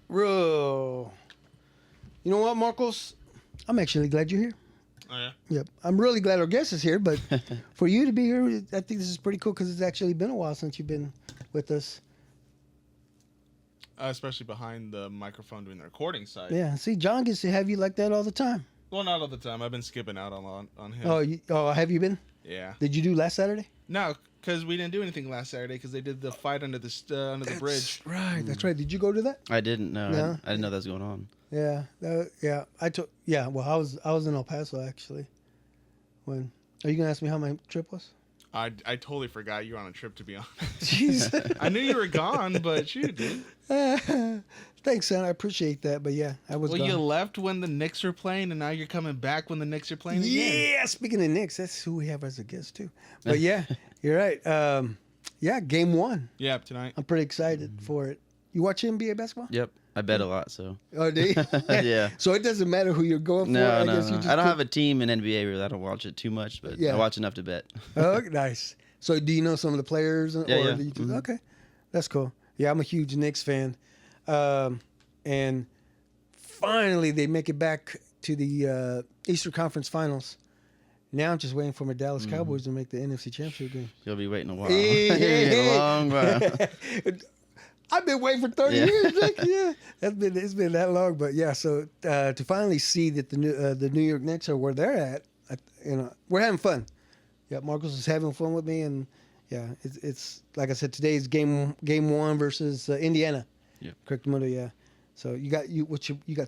Real. You know what, Marcos? I'm actually glad you're here. Oh, yeah? Yep. I'm really glad our guest is here, but for you to be here, I think this is pretty cool because it's actually been a while since you've been with us. Especially behind the microphone doing the recording side. Yeah. See, John gets to have you like that all the time. Well, not all the time. I've been skipping out on him. Have you been? Yeah. Did you do last Saturday? No, because we didn't do anything last Saturday because they did the fight under the bridge. Right. That's right. Did you go to that? I didn't know. No? I didn't know that was going on. Yeah. Yeah. Well, I was in El Paso actually. When? Are you gonna ask me how my trip was? I totally forgot you were on a trip, to be honest. Jeez. I knew you were gone, but shoot, dude. Thanks, son. I appreciate that. But yeah, I was gone. You left when the Knicks were playing, and now you're coming back when the Knicks are playing again. Yeah, speaking of Knicks, that's who we have as a guest, too. But yeah, you're right. Game 1. Yeah, tonight. I'm pretty excited for it. You watch NBA basketball? Yep. I bet a lot, so. Oh, do you? Yeah. So it doesn't matter who you're going for? No. I I don't have a team in NBA, really. I don't watch it too much, but I watch enough to bet. Oh, nice. So do you know some of the players? Yeah. Okay, that's cool. Yeah, I'm a huge Knicks fan. And finally, they make it back to the Eastern Conference Finals. Now I'm just waiting for my Dallas Cowboys to make the NFC Championship game. You'll be waiting a while. Hey. A long while. I've been waiting for 30 years. Yeah, it's been that long. But yeah, so to finally see that the New York Knicks are where they're at, we're having fun. Yeah, Marcos is having fun with me, and yeah, it's like I said, today's game 1 versus Indiana. Yeah. Correct, Mundo. Yeah. So you got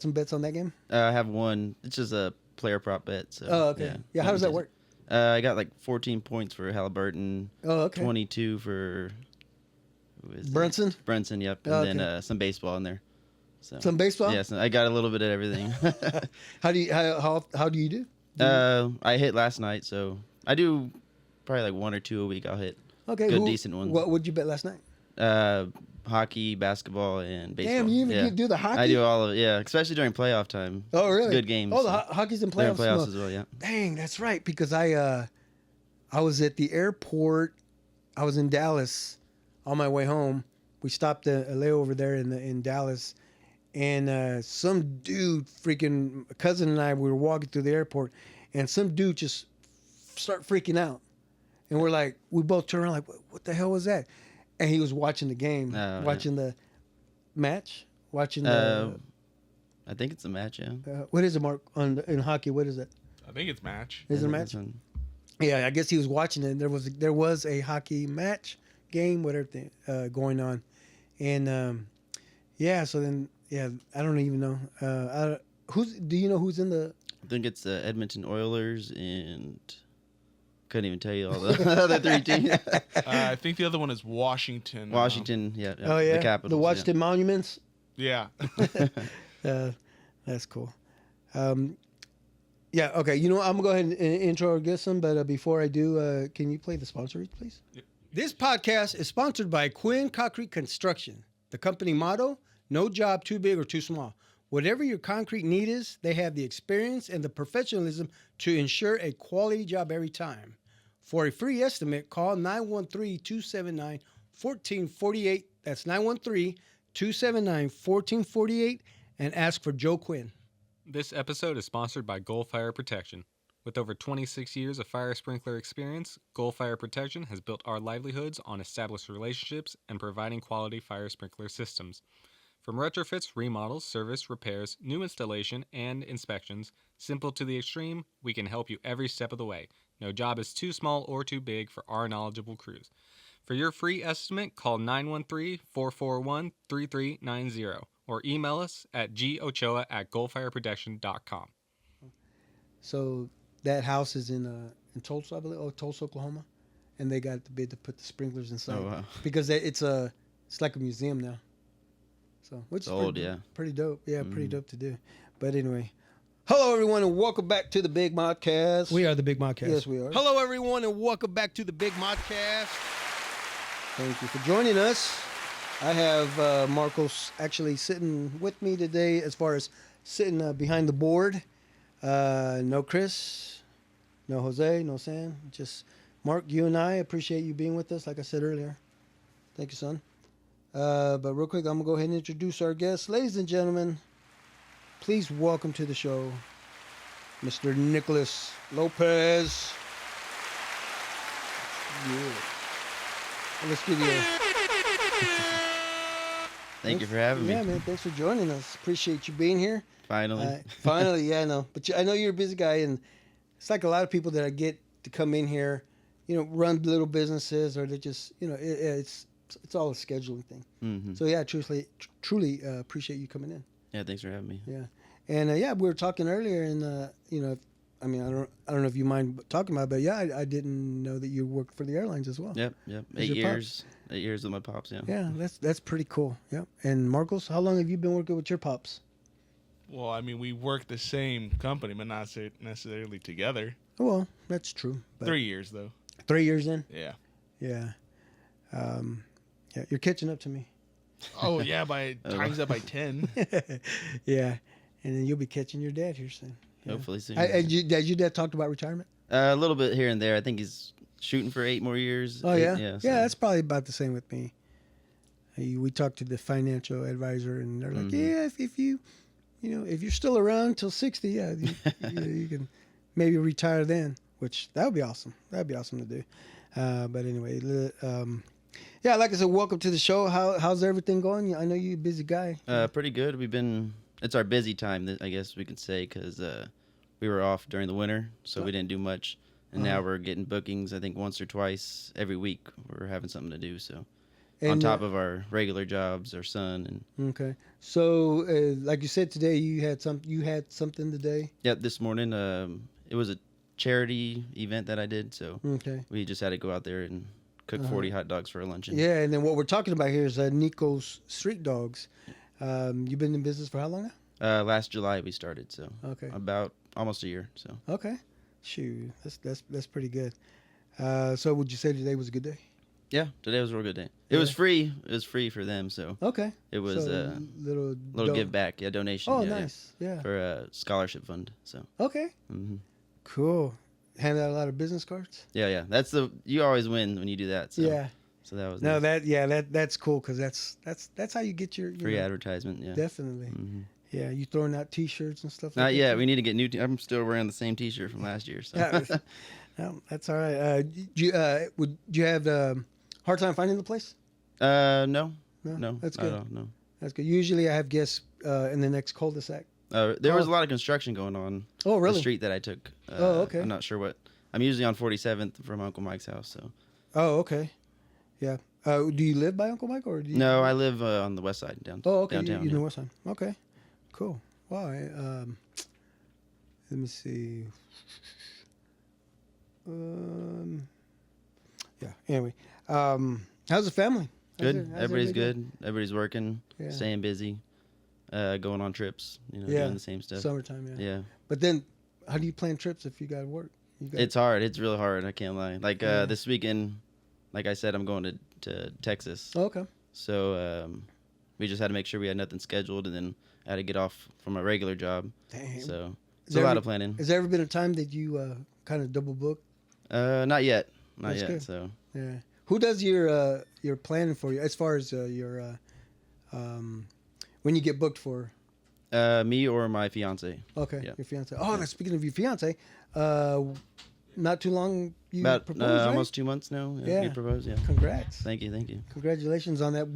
some bets on that game? I have one. It's just a player prop bet. So, oh, okay. Yeah, how does that work? I got like 14 points for Halliburton. Oh, okay. 22 for Brunson. Brunson, yep, and then some baseball in there. So some baseball. Yes, I got a little bit of everything. How do you do? I hit last night, so I do probably like 1 or 2 a week. I'll hit. Okay, good, decent ones. What would you bet last night? Hockey, basketball, and baseball. Damn, you even do the hockey? I do all of it, especially during playoff time. Oh, really? Good games. Oh, the hockey's in playoffs? They're in playoffs as well, yeah. Dang, that's right, because I was at the airport. I was in Dallas on my way home. We stopped a layover there in Dallas, and some dude, freaking cousin and I, we were walking through the airport, and some dude just started freaking out. And we both turned around like, what the hell was that? And he was watching the game, watching the match, watching the... I think it's a match, yeah. What is it, Mark, in hockey? What is it? I think it's match. Is it a match? Yeah, I guess he was watching it. There was a hockey match, game, whatever thing, going on. And, so then, I don't even know. Do you know who's in the... I think it's the Edmonton Oilers and... Couldn't even tell you all the other 3 teams. I think the other one is Washington. Washington, yeah. Oh, yeah? The Capitals. The Washington Monuments? Yeah. That's cool. Okay. I'm going to go ahead and intro our guest, but before I do, can you play the sponsor, please? Yep. This podcast is sponsored by Quinn Concrete Construction. The company motto, no job too big or too small. Whatever your concrete need is, they have the experience and the professionalism to ensure a quality job every time. For a free estimate, call 913-279-1448. That's 913-279-1448 and ask for Joe Quinn. This episode is sponsored by Goal Fire Protection. With over 26 years of fire sprinkler experience, Goal Fire Protection has built our livelihoods on established relationships and providing quality fire sprinkler systems. From retrofits, remodels, service, repairs, new installation, and inspections, simple to the extreme, we can help you every step of the way. No job is too small or too big for our knowledgeable crews. For your free estimate, call 913-441-3390 or email us at gochoa@goalfireprotection.com. So that house is in Tulsa, I believe, Tulsa, Oklahoma, and they got the bid to put the sprinklers inside. Oh, wow. Because it's like a museum now. So which is pretty dope. Yeah, pretty dope to do. But anyway. Hello, everyone, and welcome back to the Big Modcast. We are the Big Modcast. Yes, we are. Hello, everyone, and welcome back to the Big Modcast. Thank you for joining us. I have Marcos actually sitting with me today as far as sitting behind the board. No Chris, no Jose, no Sam. Just Mark, you and I appreciate you being with us, like I said earlier. Thank you, son. But real quick, I'm gonna go ahead and introduce our guest, ladies and gentlemen. Please welcome to the show, Mr. Nicolas Lopez. Yeah. Let's give you a... Thank you for having me. Yeah, man. Thanks for joining us. Appreciate you being here. Finally. Finally, yeah, I know. But I know you're a busy guy, and it's like a lot of people that I get to come in here, run little businesses, or they just, it's all a scheduling thing. Mm-hmm. So yeah, truly appreciate you coming in. Yeah, thanks for having me. Yeah, and yeah, we were talking earlier, and I don't know if you mind talking about it, but yeah, I didn't know that you worked for the airlines as well. Yep. 8 years. 8 years with my pops. Yeah. Yeah, that's pretty cool. Yep. And Marcos, how long have you been working with your pops? Well, I mean, we work the same company, but not necessarily together. Well, that's true. But 3 years, though. 3 years in? Yeah. Yeah. Yeah, you're catching up to me. Oh, yeah, times that by 10. Yeah. And then you'll be catching your dad here soon. Yeah. Hopefully soon. Has your dad talked about retirement? A little bit here and there. I think he's shooting for 8 more years. Oh, yeah? Yeah, Yeah, that's probably about the same with me. We talked to the financial advisor, and they're like, yeah, if you, if you're still around till 60, yeah, you can maybe retire then, which that would be awesome. That'd be awesome to do. But anyway, yeah, like I said, welcome to the show. How's everything going? I know you're a busy guy. Pretty good. It's our busy time, I guess we could say, because we were off during the winter, so we didn't do much. And now we're getting bookings, I think, once or twice every week. We're having something to do, so. On top of our regular jobs, our son. Okay. So, like you said today, you had something today? Yep, this morning, it was a charity event that I did, so we just had to go out there and cook 40 hot dogs for a luncheon. Yeah, and then what we're talking about here is Nico's Streetdogs. You've been in business for how long now? Last July we started, so about almost a year. So okay, shoot, that's pretty good. So would you say today was a good day? Yeah, today was a real good day. It was free. It was free for them, so okay. It was a little give back, donation. Oh, nice, yeah. For a scholarship fund. So okay, cool. Hand out a lot of business cards. Yeah. You always win when you do that. So. Yeah. So that was nice. That's cool because that's how you get your free advertisement. Yeah, definitely. Yeah, you throwing out T-shirts and stuff. Not yet. We need to get new. I'm still wearing the same T-shirt from last year. So. No, that's all right. Would you have hard time finding the place? No. That's good. No, that's good. Usually, I have guests in the next cul-de-sac. There was a lot of construction going on. Oh, really? The street that I took. Okay. I'm not sure what. I'm usually on 47th from Uncle Mike's house. So. Oh, okay. Yeah. Do you live by Uncle Mike or do you? No, I live on the west side downtown. Oh, okay. Downtown. You're the west side. Okay. Cool. Wow. Let me see. Yeah. Anyway, how's the family? Good. Everybody's good. Everybody's working, staying busy, going on trips. Doing the same stuff. Summertime. Yeah. But then, how do you plan trips if you got to work? It's hard. It's really hard. I can't lie. Like this weekend, like I said, I'm going to Texas. Oh, okay. So we just had to make sure we had nothing scheduled, and then I had to get off from a regular job. Damn. So it's a lot of planning. Has there ever been a time that you kind of double book? Not yet. Not That's yet. good. So yeah. Who does your planning for you as far as your when you get booked for? Me or my fiance. Okay, yeah. Your fiance. Oh, speaking of your fiance, not too long you about proposed, right? almost 2 months now. Yeah. You proposed. Yeah. Congrats. Thank you. Congratulations on that.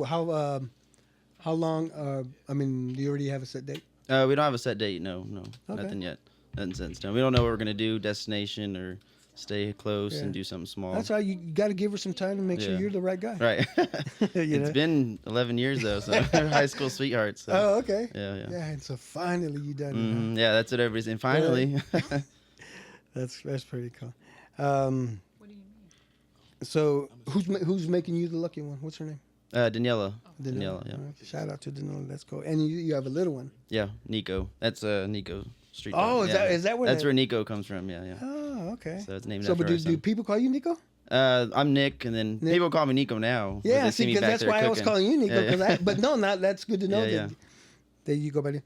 How long? I mean, do you already have a set date? We don't have a set date. No, Okay. nothing yet. Nothing set in stone. We don't know what we're gonna do, destination or stay close and do something small. That's right. You got to give her some time to make sure you're the right guy. Right. It's been 11 years though, so high school sweethearts. So. Oh, okay. Yeah. Yeah, and so finally you done it. Huh? Yeah, that's what everybody's saying. Finally. That's pretty cool. What do you mean? So who's making you the lucky one? What's her name? Daniela. Daniela. Yeah. Shout out to Daniela. That's cool. And you have a little one. Yeah, Nico. That's Nico Street. Oh, is that where? That's where Nico comes from. Yeah. Oh, okay. So it's named after our son. Do people call you Nico? I'm Nick, and then people call me Nico now. Yeah, see, because that's why I was calling you Nico. Yeah. But no, that's good to know that you go by the.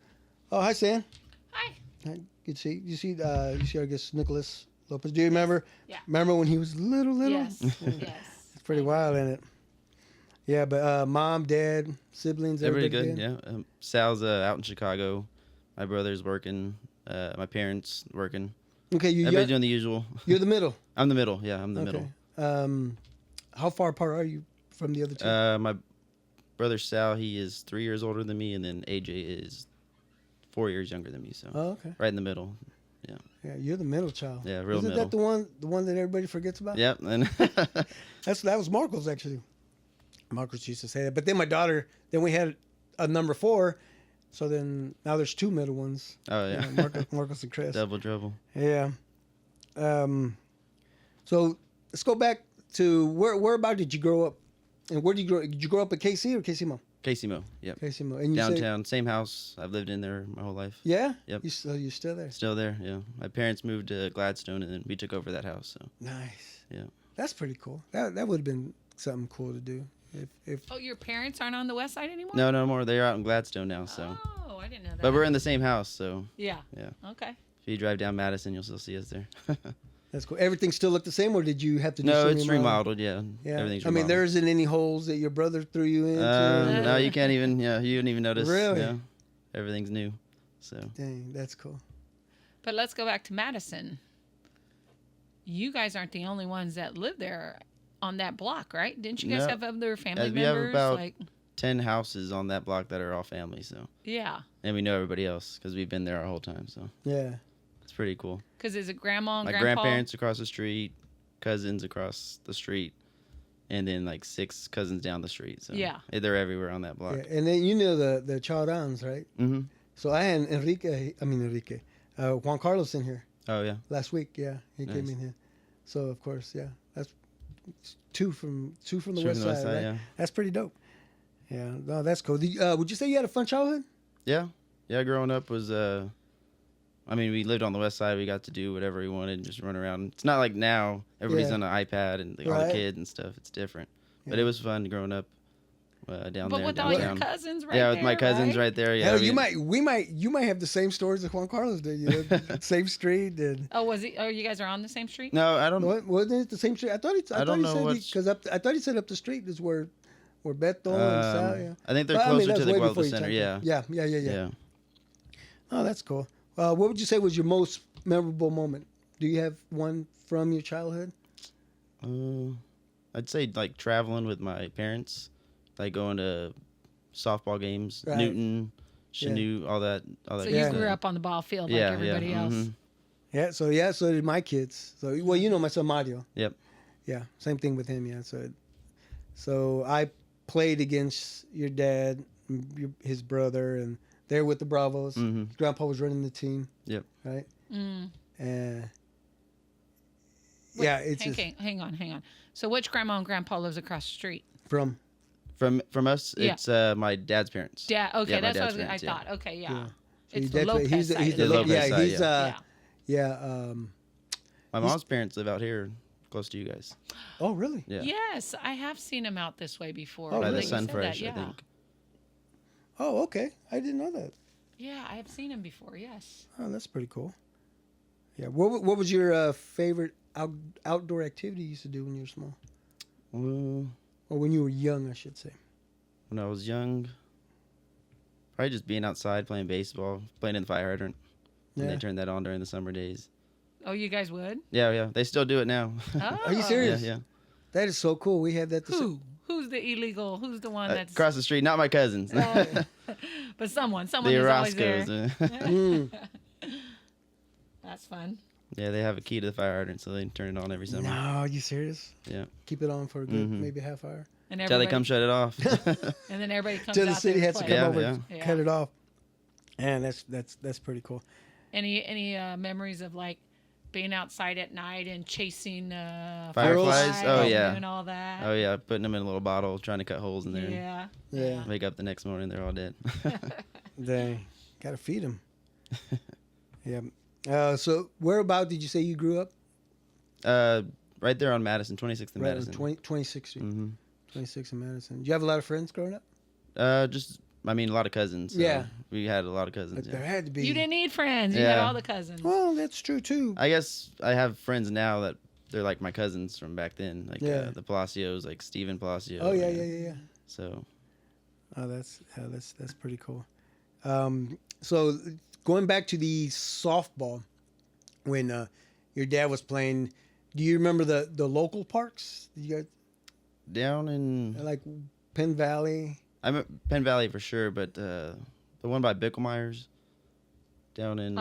Oh, hi, Sam. Hi. Good to see you. See, I guess Nicolas Lopez. Do you remember? Yeah. Remember when he was little? Yes. Yes. It's pretty wild, isn't it? Yeah, but mom, dad, siblings, Everybody everybody good. Yeah. Sal's out in Chicago. My brother's working. My parents working. Okay, Everybody's doing the usual. you're the middle. I'm the middle. Yeah, I'm the middle. How far apart are you from the other two? My brother Sal, he is 3 years older than me, and then AJ is 4 years younger than me. So Okay. right in the middle. Yeah, you're the middle child. Yeah, real Isn't middle. that the one that everybody forgets about? Yep. And That was Marcos actually. Marcos used to say that. But then my daughter, then we had a number 4, so then now there's 2 middle ones. oh yeah, Marcos and Chris. double trouble. Yeah. So let's go back to where about did you grow up, and where did you grow? Did you grow up at KC or KC Mo? Casey Mo. Yep. KC Mo. And you Downtown, same house. I've lived in there my whole life. Yeah. Yep. You're still there. Still there. Yeah. My parents moved to Gladstone, and then we took over that house. So Nice. Yeah. That's pretty cool. That would have been something cool to do if Oh, your parents aren't on the west side anymore? no more. They're out in Gladstone now. So, Oh, I didn't know that. but we're in the same house. So Yeah. Yeah. Okay. if you drive down Madison, you'll still see us there. that's cool. Everything still looked the same, or did you have to do No, some it's remodeled. Yeah. Yeah. Everything's I mean, remodeled. there isn't any holes that your brother threw you into. No, you can't even. Yeah, you wouldn't even notice. Really? Yeah. Everything's new. So Dang, that's cool. But let's go back to Madison. You guys aren't the only ones that live there on that block, right? Didn't you guys No. have other family we have members? about- like, 10 houses on that block that are all family. So yeah. and we know everybody else because we've been there our whole time. So Yeah. it's pretty cool. Because is it grandma and My grandpa? grandparents across the street, cousins across the street, and then like 6 cousins down the street. So Yeah. they're everywhere on that block. Yeah. And then you know the Chaudans, right? Mm-hmm. So I had Juan Carlos in here Oh yeah. last week. Yeah, he came Nice. in here. So of course, yeah, that's two from the Sure, west from the side. Right? yeah. That's pretty dope. Yeah, no, that's cool. Would you say you had a fun childhood? Yeah. Yeah, growing up was I mean, we lived on the west side. We got to do whatever we wanted and just run around. It's not like now everybody's Yeah. on an iPad and like, all Right. the kids and stuff. It's different. But Yeah. it was fun growing up down But there with all your downtown. cousins right yeah, there, with my cousins right there. Yeah, Hell, you might have the same stories as Juan Carlos did. You know, same street and. Oh, was he? Oh, you guys are on the same street? No, I don't. Wasn't it the same street? I thought he don't know said what's- because I thought he said up the street is where Beto and Sal. Yeah. I think they're But, I mean, closer that to was the way Guadalupe before your Center. time. Yeah. Yeah. Oh, that's cool. What would you say was your most memorable moment? Do you have one from your childhood? I'd say like traveling with my parents, like going to softball games, Right. Newton, Chanute, all that. So good you stuff. grew up on the ball field like Yeah, everybody else. mhm. Yeah. So did my kids. So well, you know my son Mario. Yep. Yeah. Same thing with him. Yeah. So I played against your dad, his brother, and they're with the Bravos. Mhm. His grandpa was running the team. Yep. Right. Mm. Wait, Yeah. It's just hang on. So which grandma and grandpa lives across the street? from. From us, Yeah. it's my dad's parents. Dad. Okay, Yeah, my that's what dad's I parents, yeah. thought. Okay, yeah. Yeah. So It's your the dad's- Lopez he's side. the of Lopez it. yeah. side, He's yeah. yeah. My mom's parents live out here, close to you guys. Oh, really? Yeah. Yes, I have seen him out this way before. Oh, By now the that you said Sunfresh, that, yeah. I think. Oh, okay. I didn't know that. Yeah, I have seen him before. Yes. Oh, that's pretty cool. Yeah. What was your favorite outdoor activity you used to do when you were small, Well, or when you were young, I should say? when I was young, probably just being outside playing baseball, playing in the fire hydrant. When Yeah. they turned that on during the summer days. Oh, you guys would? Yeah. They still do it now. Oh. Are you serious? Yeah. That is so cool. We had that. Who's the illegal? Who's the one that's? Across the street, not my cousins. Oh. But someone the is always there. Orozcos. That's fun. Yeah, they have a key to the fire hydrant, so they turn it on every summer. No, are you serious? Yeah. Keep it on for a good, Mhm. maybe half hour. And Till they come shut it off. and then everybody comes Till the out city there has to play. come Yeah, over yeah. and Yeah. cut it off. And that's pretty cool. Any memories of like being outside at night and chasing Fireflies? Oh, and yeah. doing all that? Oh yeah, putting them in a little bottle, trying to cut holes in there. Yeah. Yeah. Wake up the next morning, they're all dead. Dang, gotta feed them. Yeah. So where about did you say you grew up? Right there on Madison, 26th and Right on Madison. 26th Street. Mm-hmm. 26th and Madison. Did you have a lot of friends growing up? A lot of cousins. So Yeah. we had a lot of cousins. There Yeah. had to be. You didn't need friends. You had Yeah. all the cousins. Well, that's true too. I guess I have friends now that they're like my cousins from back then, like Yeah. the Palacios, like Steven Palacio. Oh yeah, and yeah. So Oh, that's pretty cool. So going back to the softball, when your dad was playing, do you remember the local parks? You got down in like Penn Valley. I'm at Penn Valley for sure, but the one by Bickelmeyer's down in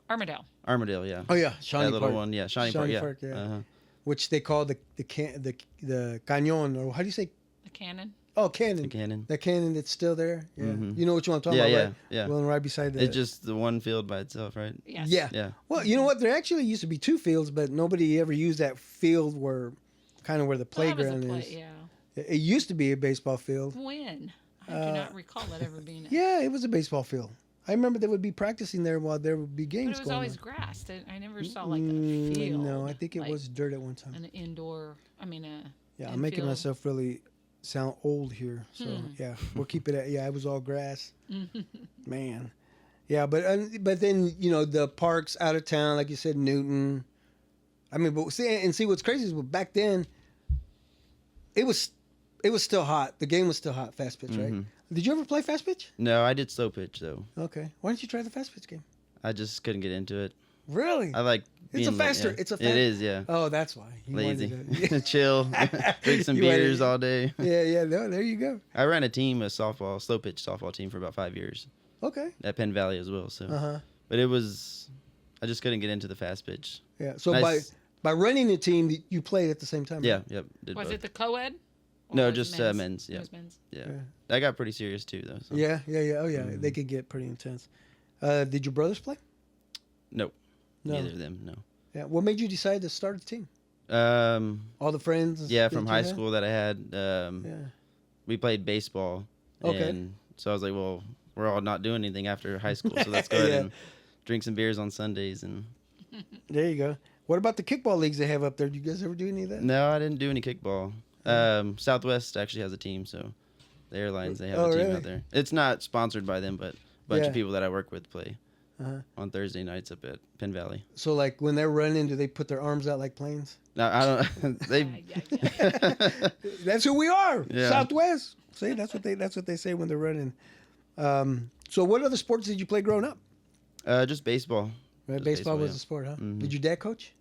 Armadale. Armadale, yeah. Oh yeah, Shawnee That little Park. one, yeah, Shawnee Park, yeah. yeah. Uh-huh. Which they call the cañon, or how do you say? The cannon. Oh, cannon. The cannon. That cannon that's still there. Yeah. Mhm. You know what you want to talk Yeah, about, yeah, right? yeah. Well, right beside the. It's just the one field by itself, right? Yes. Yeah. Yeah. Well, you know what? There actually used to be two fields, but nobody ever used that field where the Well, that was a playground play- is. Yeah. It used to be a baseball field. When? I do not recall that ever being. Yeah, it was a baseball field. I remember they would be practicing there while there would be But games it was going always on. grass. I never saw like a field. No, I think it like was dirt at one time. an indoor. I mean, Yeah, I'm making infield. myself really sound old here. So yeah, we'll keep it at it was all grass. Man, yeah, but then the parks out of town, like you said, Newton. I mean, but see what's crazy is back then. It was still hot. The game was still hot. Fast pitch, right? Mhm. Did you ever play fast pitch? No, I did slow pitch though. Okay, why didn't you try the fast pitch game? I just couldn't get into it. Really? I like It's a being, like, faster. yeah. It's a. It is, yeah. Oh, that's why. You Lazy, wanted to- chill, drink some You wanted- beers all day. Yeah. No, there you go. I ran a slow pitch softball team for about 5 years Okay. at Penn Valley as well. So, Uh huh. but I just couldn't get into the fast pitch. Yeah. So Nice. by running a team, you played at the same time. Yeah, right? yep. Did Was both. it the co-ed? Or No, was it just men's. It Yeah, was men's. yeah. Yeah. That got pretty serious too, though. So. Yeah. Oh yeah. They could get pretty intense. Did your brothers play? Nope. No. Neither of them. No. Yeah. What made you decide to start a team? All the friends. Yeah, that from you high had? school that I had, Yeah. we played baseball. Okay. And so I was like, well, we're all not doing anything after high school, so let's go ahead Yeah. and drink some beers on Sundays. And There you go. What about the kickball leagues they have up there? Do you guys ever do any of that? no, I didn't do any kickball. Southwest actually has a team, so the airlines, they have Oh, a team really? out there. It's not sponsored by them, but a bunch Yeah. of people that I work with play Uh-huh. on Thursday nights up at Penn Valley. So like when they're running, do they put their arms out like planes? No, I don't. They. That's who we are. Yeah. Southwest. See, that's what they say when they're running. So what other sports did you play growing up? Just baseball. Right, Just baseball was yeah. the sport, huh? Mhm. Did your dad coach?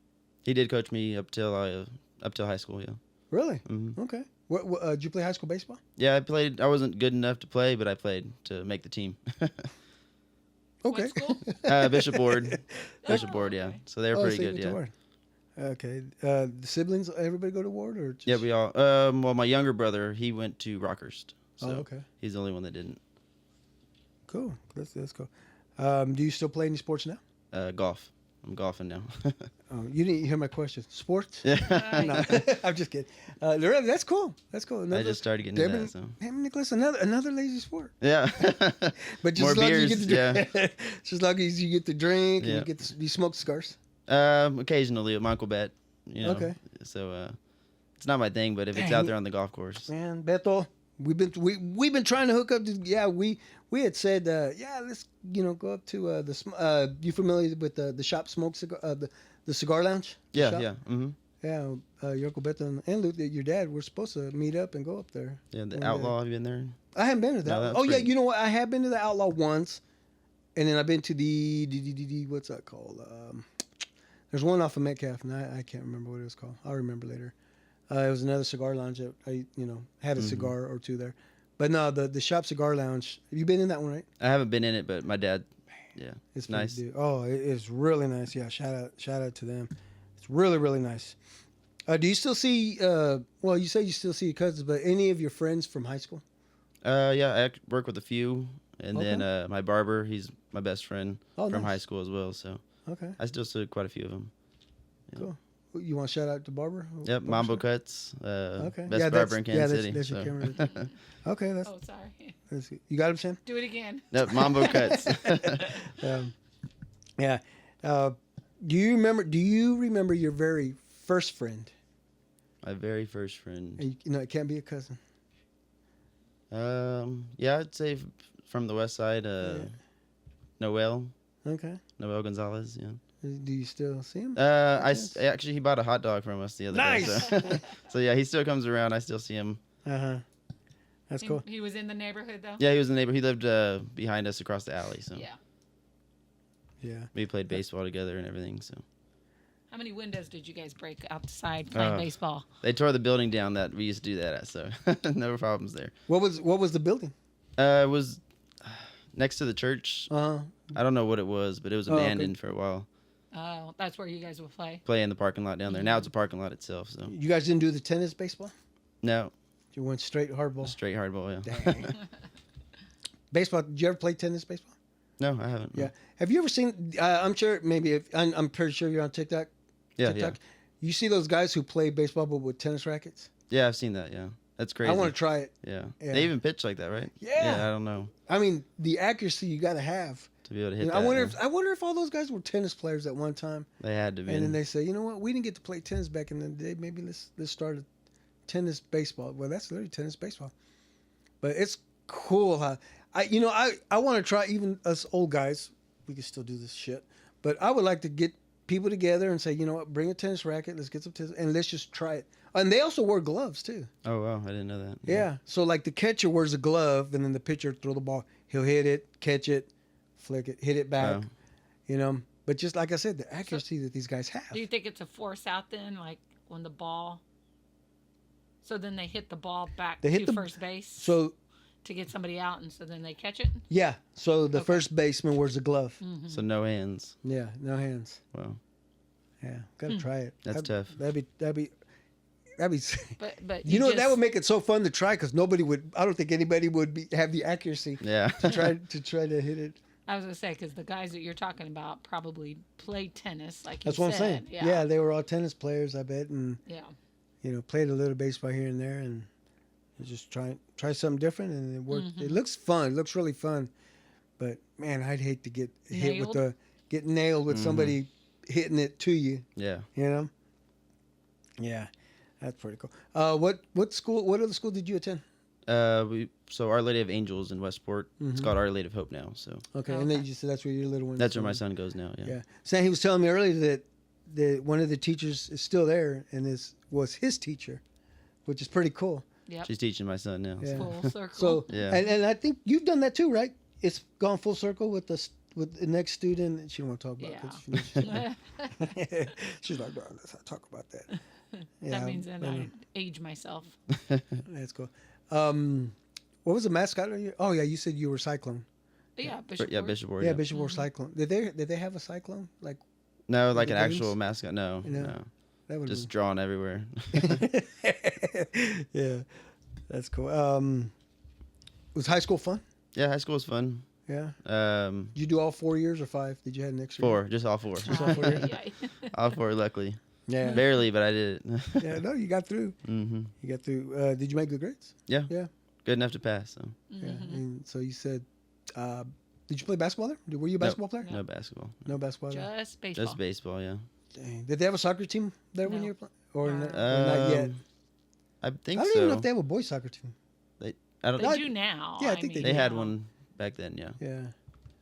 He did coach me up till high school. Yeah. Really? Mhm. Okay. What did you play high school baseball? Yeah, I played. I wasn't good enough to play, but I played to make the team. Okay. What school? Bishop Board. Bishop Oh, Board, yeah. okay. So they were pretty so you good, went to yeah. Ward. Okay. The siblings, everybody go to Ward or just... Yeah, we all. Well, my younger brother, he went to Rockhurst, so Oh, okay. he's the only one that didn't. Cool. That's cool. Do you still play any sports now? Golf. I'm golfing now. Oh, you didn't hear my question. Sports? yeah. No, I'm just kidding. That's cool. That's cool. I just started getting into that, so. Hey, Nicolas, another lazy sport. Yeah. But just More as long as you beers, get to just as long as you get to drink and Yeah. you get to, you smoke cigars. Occasionally with my Uncle Bet. You know. Okay. So it's not my thing, but if it's Dang. out there on the golf course. Man, Beto, we've been trying to hook up. We had said let's go up to you familiar with the shop smoke cigar the cigar lounge? The Yeah, shop? yeah. Mm-hmm. Yeah, your Uncle Beto and Luke, your dad, we're supposed to meet up and go up there. Yeah, the One Outlaw, have you been there? I haven't been to that. No, that's Oh yeah, pretty- you know what? I have been to the Outlaw once, and then I've been to the what's that called? There's one off of Metcalf, and I can't remember what it was called. I'll remember later. It was another cigar lounge that I had a cigar or two there, but no, the shop cigar lounge. Have you been in that one, right? I haven't been in it, but my dad, yeah, It's it's nice. pretty, dude. Oh, it is really nice. Yeah, shout out to them. It's really nice. Do you still see? Well, you say you still see your cousins, but any of your friends from high school? Yeah, I work with a few, and Okay. then my barber, he's my best friend Oh, from nice. high school as well. So Okay, I still see quite a few of them. cool. You want to shout out to Barber? Yep, Barber Mambo shop? Cuts, Okay. best Yeah, barber in Kansas City. That's your so. camera. Okay, that's, Oh, sorry. that's good. You got him, Sam? Do it again. Yep, Mambo Cuts. Yeah. Do you remember your very first friend? My very first friend. And it can't be a cousin. Yeah, I'd say from the west side, Noel Okay. Gonzalez. Yeah. Do you still see him? Actually, he bought a hot dog from us the other day. Nice. So, so yeah, he still comes around. I still see him. That's cool. He was in the neighborhood though. Yeah, he was the neighbor. He lived behind us across the alley. So Yeah. Yeah. we played baseball together and everything. So How many windows did you guys break outside playing baseball? they tore the building down that we used to do that at. So no problems there. What was the building? It was next to the church. Uh-huh. I don't know what it was, but it was Oh, okay. abandoned for a while. Oh, that's where you guys will play. Play in the parking lot down there. Now it's a parking lot itself. So You guys didn't do the tennis baseball? no, You went straight hardball. straight hardball. Yeah. Dang. Baseball. Did you ever play tennis baseball? No, I haven't. Yeah. Have you ever seen? I'm sure. Maybe if I'm pretty sure you're on TikTok. Yeah. TikTok. You see those guys who play baseball but with tennis rackets? Yeah, I've seen that. Yeah, that's crazy. I want to try it. Yeah. Yeah. They even pitch like that, right? Yeah. I don't know I mean, the accuracy you got to have. to be able to hit You know, that. I wonder if all those guys were tennis players at one time, They had to be. and then they say, you know what, we didn't get to play tennis back in the day. Maybe let's start a tennis baseball. Well, that's literally tennis baseball. But it's cool how I want to try. Even us old guys, we can still do this shit. But I would like to get people together and say, you know what, bring a tennis racket, let's get some tennis, and let's just try it. And they also wear gloves too. Oh wow, I didn't know that. Yeah. So like the catcher wears a glove, and then the pitcher throw the ball. He'll hit it, catch it, flick it, hit it back. Wow. You know. But just like I said, the accuracy that these guys have. Do you think it's a force out then, like when the ball? So then they hit the ball back They hit to the- first base So to get somebody out, and so then they catch it. yeah. So the Okay. first baseman wears a glove. So no hands. Yeah. No hands. Wow. Yeah. Gotta try it. That's tough. That'd be. But You know just, that would make it so fun to try because nobody would. I don't think anybody would have the accuracy Yeah. to try to hit it. I was gonna say because the guys that you're talking about probably played tennis, like you That's what said. I'm saying. Yeah, they were all tennis players, I bet, and Yeah. played a little baseball here and there, and just try something different, and it worked. Mm-hmm. It looks fun. It looks really fun, but man, I'd hate to get hit with get nailed with somebody hitting it to you. Yeah. You know. Yeah, that's pretty cool. What school? What other school did you attend? So Our Lady of Angels in Westport. It's called Our Lady of Hope now. So Okay, and then you said that's where your little one. that's where my son goes now. Yeah. Yeah, Sam, he was telling me earlier that one of the teachers is still there, and was his teacher, which is pretty cool. Yep. She's teaching my son now. Yeah. Full circle. So Yeah. and I think you've done that too, right? It's gone full circle with the next student. She don't want to talk about it 'cause she's like, she's like, "No, let's not talk about that." Yeah, that means that I age myself. that's cool. What was the mascot? Oh yeah, you said you were Cyclone. Yeah, Bishop. Yeah, Ward. Bishop Ward. Yeah, Yeah. Bishop War Cyclone. Did they have a cyclone? Like No, like The an games? actual mascot. No. No. No. that would Just drawn everywhere. yeah, that's cool. Was high school fun? Yeah, high school was fun. Yeah. Um, Did you do all 4 years or 5? Did you have an extra? 4, just all 4. Yeah. All 4, luckily. Yeah. Barely, but I did it. Yeah. No, you got through. Mm-hmm. You got through. Did you make good grades? Yeah. Yeah. Good enough to pass. So Yeah. And so you said, did you play basketball there? Were you a basketball player? no basketball. No basketball. There? Just baseball. Just baseball. Yeah. Dang. Did they have a soccer team there when No. you were playing? Or, No. not yet? I think I don't so. even know if they have a boys soccer team. I don't. They do now. Yeah, I think They had now. one back then. Yeah. Yeah.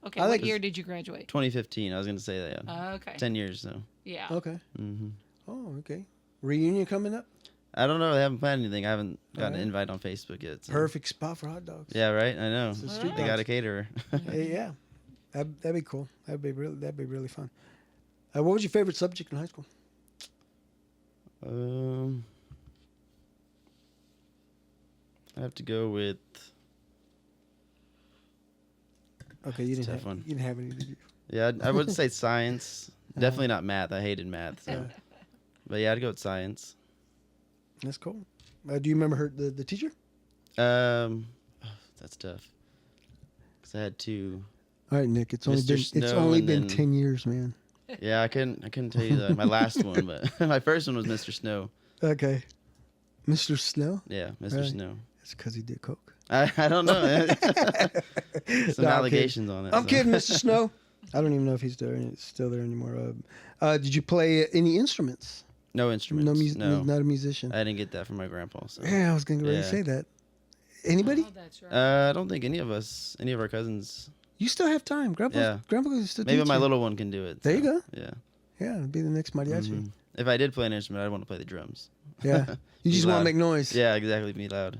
Okay, I what like- year did you graduate? 2015. I was gonna say that. Yeah. Okay. 10 years. So. Yeah. Okay. Mm-hmm. Oh, okay. Reunion coming up. I don't know. They haven't planned anything. I haven't gotten an Alright. invite on Facebook yet. So. Perfect spot for hot dogs. Yeah. Right. I know. It's a Street They got dogs. a caterer. Hey, yeah. That'd be cool. That'd be really fun. What was your favorite subject in high school? I have to go with. Okay, you It's a didn't tough have one. you didn't have any, did you? Yeah, I would say science. Definitely not math. I hated math. So. But yeah, I'd go with science. That's cool. Do you remember the teacher? That's tough. Cause I had 2. All right, Nick. It's only Mr. been Snow and been then- 10 years, man. Yeah, I couldn't tell you my last one, but my first one was Mr. Snow. Okay, Mr. Snow. Yeah, Mr. Right. Snow. It's because he did coke. I don't know. Some No, I'm kidding. allegations on it. I'm so. kidding, Mr. Snow. I don't even know if he's still there anymore. Did you play any instruments? No instruments. No, Not a musician. I didn't get that from my grandpa. So. Yeah, I was going to Yeah. say that. Anybody? Oh, that's right. I don't think any of our cousins. You still have time. Grandpa can still Maybe teach my you. little one can do it. There you so, go. Yeah. Yeah, it'd be the next mariachi. Mhm. If I did play an instrument, I'd want to play the drums. Yeah. You Be just want to loud. make noise. Yeah, exactly. Be loud.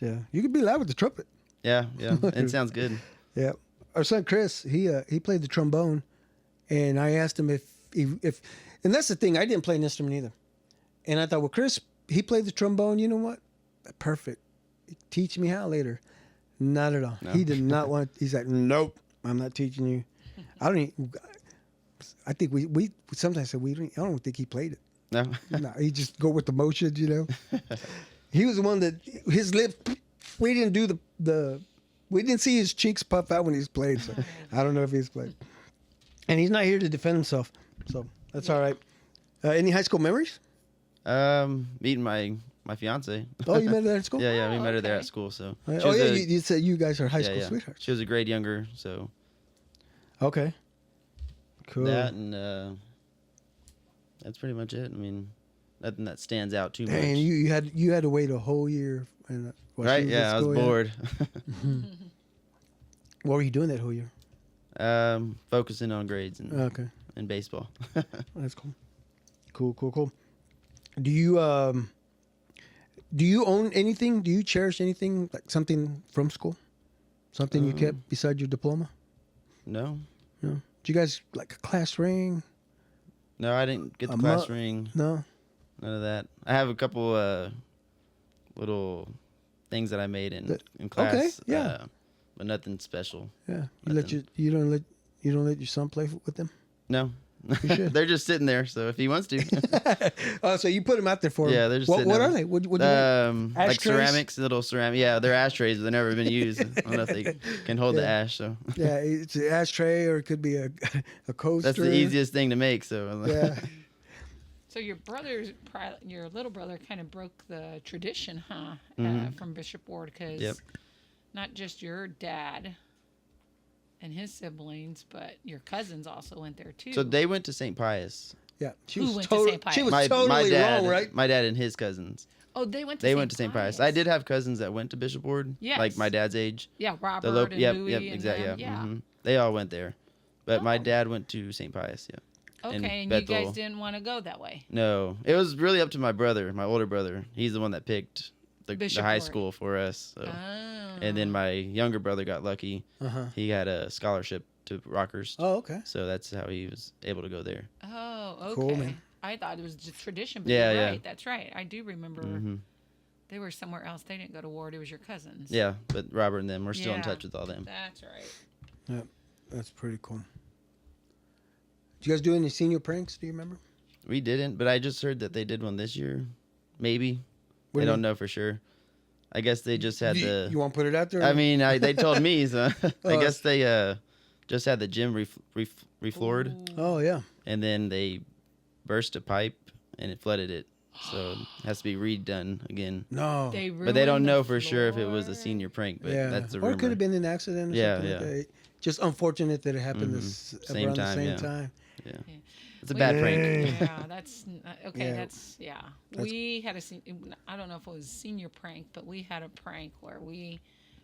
Yeah, you could be loud with the trumpet. Yeah, it sounds good. Yeah, our son Chris, he played the trombone, and I asked him if and that's the thing, I didn't play an instrument either, and I thought, well, Chris, he played the trombone. You know what? Perfect. Teach me how later. Not at all. No. He did not want. He's like, nope, I'm not teaching you. I don't. I think we sometimes say I don't think he played it. No. No, he just go with the motions, you know. He was the one that his lips. We didn't do we didn't see his cheeks puff out when he's played. So I don't know if he's played. And he's not here to defend himself, so that's all right. Any high school memories? Meeting my fiance. Oh, you met her there at school? Yeah, we met her there okay. at school. So. Oh yeah, you said you guys are high school sweethearts. She was a grade younger, so. Okay. Cool. That and that's pretty much it. I mean, nothing that stands out too much. And you had to wait a whole year. And right? Yeah, I was bored. What were you doing that whole year? Focusing on grades and Okay, and baseball. that's cool. Cool. Do you own anything? Do you cherish anything, like something from school? Something you kept beside your diploma? No, No. Did you guys like a class ring? no, I didn't get the A class mu- ring. No. None of that. I have a couple little things that I made in class. Okay, yeah. But nothing special. Yeah. Nothing. You don't let your son play with them? No. You should. They're just sitting there, so if he wants to. Oh, so you put them out there for him. Yeah, they're just What sitting are there. they? What do you make? Like Ashtrays? ceramics, little ceramic. Yeah, they're ashtrays. They've never been used. I don't know if they can hold the Yeah. ash. So Yeah, it's an ashtray or it could be a coaster. that's the easiest thing to make. So Yeah. So your little brother kind of broke the tradition, huh? From Bishop Ward, because Yep. not just your dad and his siblings, but your cousins also went there too. So they went to St. Pius. Yeah. She Who was, went to St. Pius? she was My totally dad, wrong, right? My dad and his cousins. Oh, they went to They St. went to St. Pius. I did have cousins that went to Bishop Ward. Yes. Like my dad's age. Yeah, Robert The and yep, Louie and exactly. them. Yeah. Yeah. Mhm. They all went there, but my Oh. dad went to St. Pius. Yeah. Okay, in and you Bethel. guys didn't want to go that way. No, it was really up to my brother, my older brother. He's the one that picked the Bishop high Ward. school for us. So. Oh. And then my younger brother got lucky. Uh-huh. He had a scholarship to Rockhurst. Oh, okay. So that's how he was able to go there. Oh, okay. Cool, man. I thought it was just tradition, but Yeah, you're yeah. right. That's right. I do remember hmm they were somewhere else. They didn't go to Ward. It was your cousins. Yeah, but Robert and them, we're still in Yeah. touch with all them. That's right. Yeah, that's pretty cool. Did you guys do any senior pranks? Do you remember? We didn't, but I just heard that they did one this year. Maybe. What I do you don't know for sure. I guess they just had the... You want to put it out there? I mean, they told me, so I Oh, guess they just had the gym refloored, Ooh. Oh, yeah. and then they burst a pipe, and it flooded it. So it has to be redone again. No. But they don't ruined the know for sure if it was a floor. senior prank, but Yeah. that's a Or rumor. it could have been an accident or Yeah, something yeah. like that. Just unfortunate that it happened Mhm. Same around the time, same yeah. time. It's a bad prank. Yeah, that's okay. Yeah. That's We had I don't know if it was a senior prank, but we had a prank where we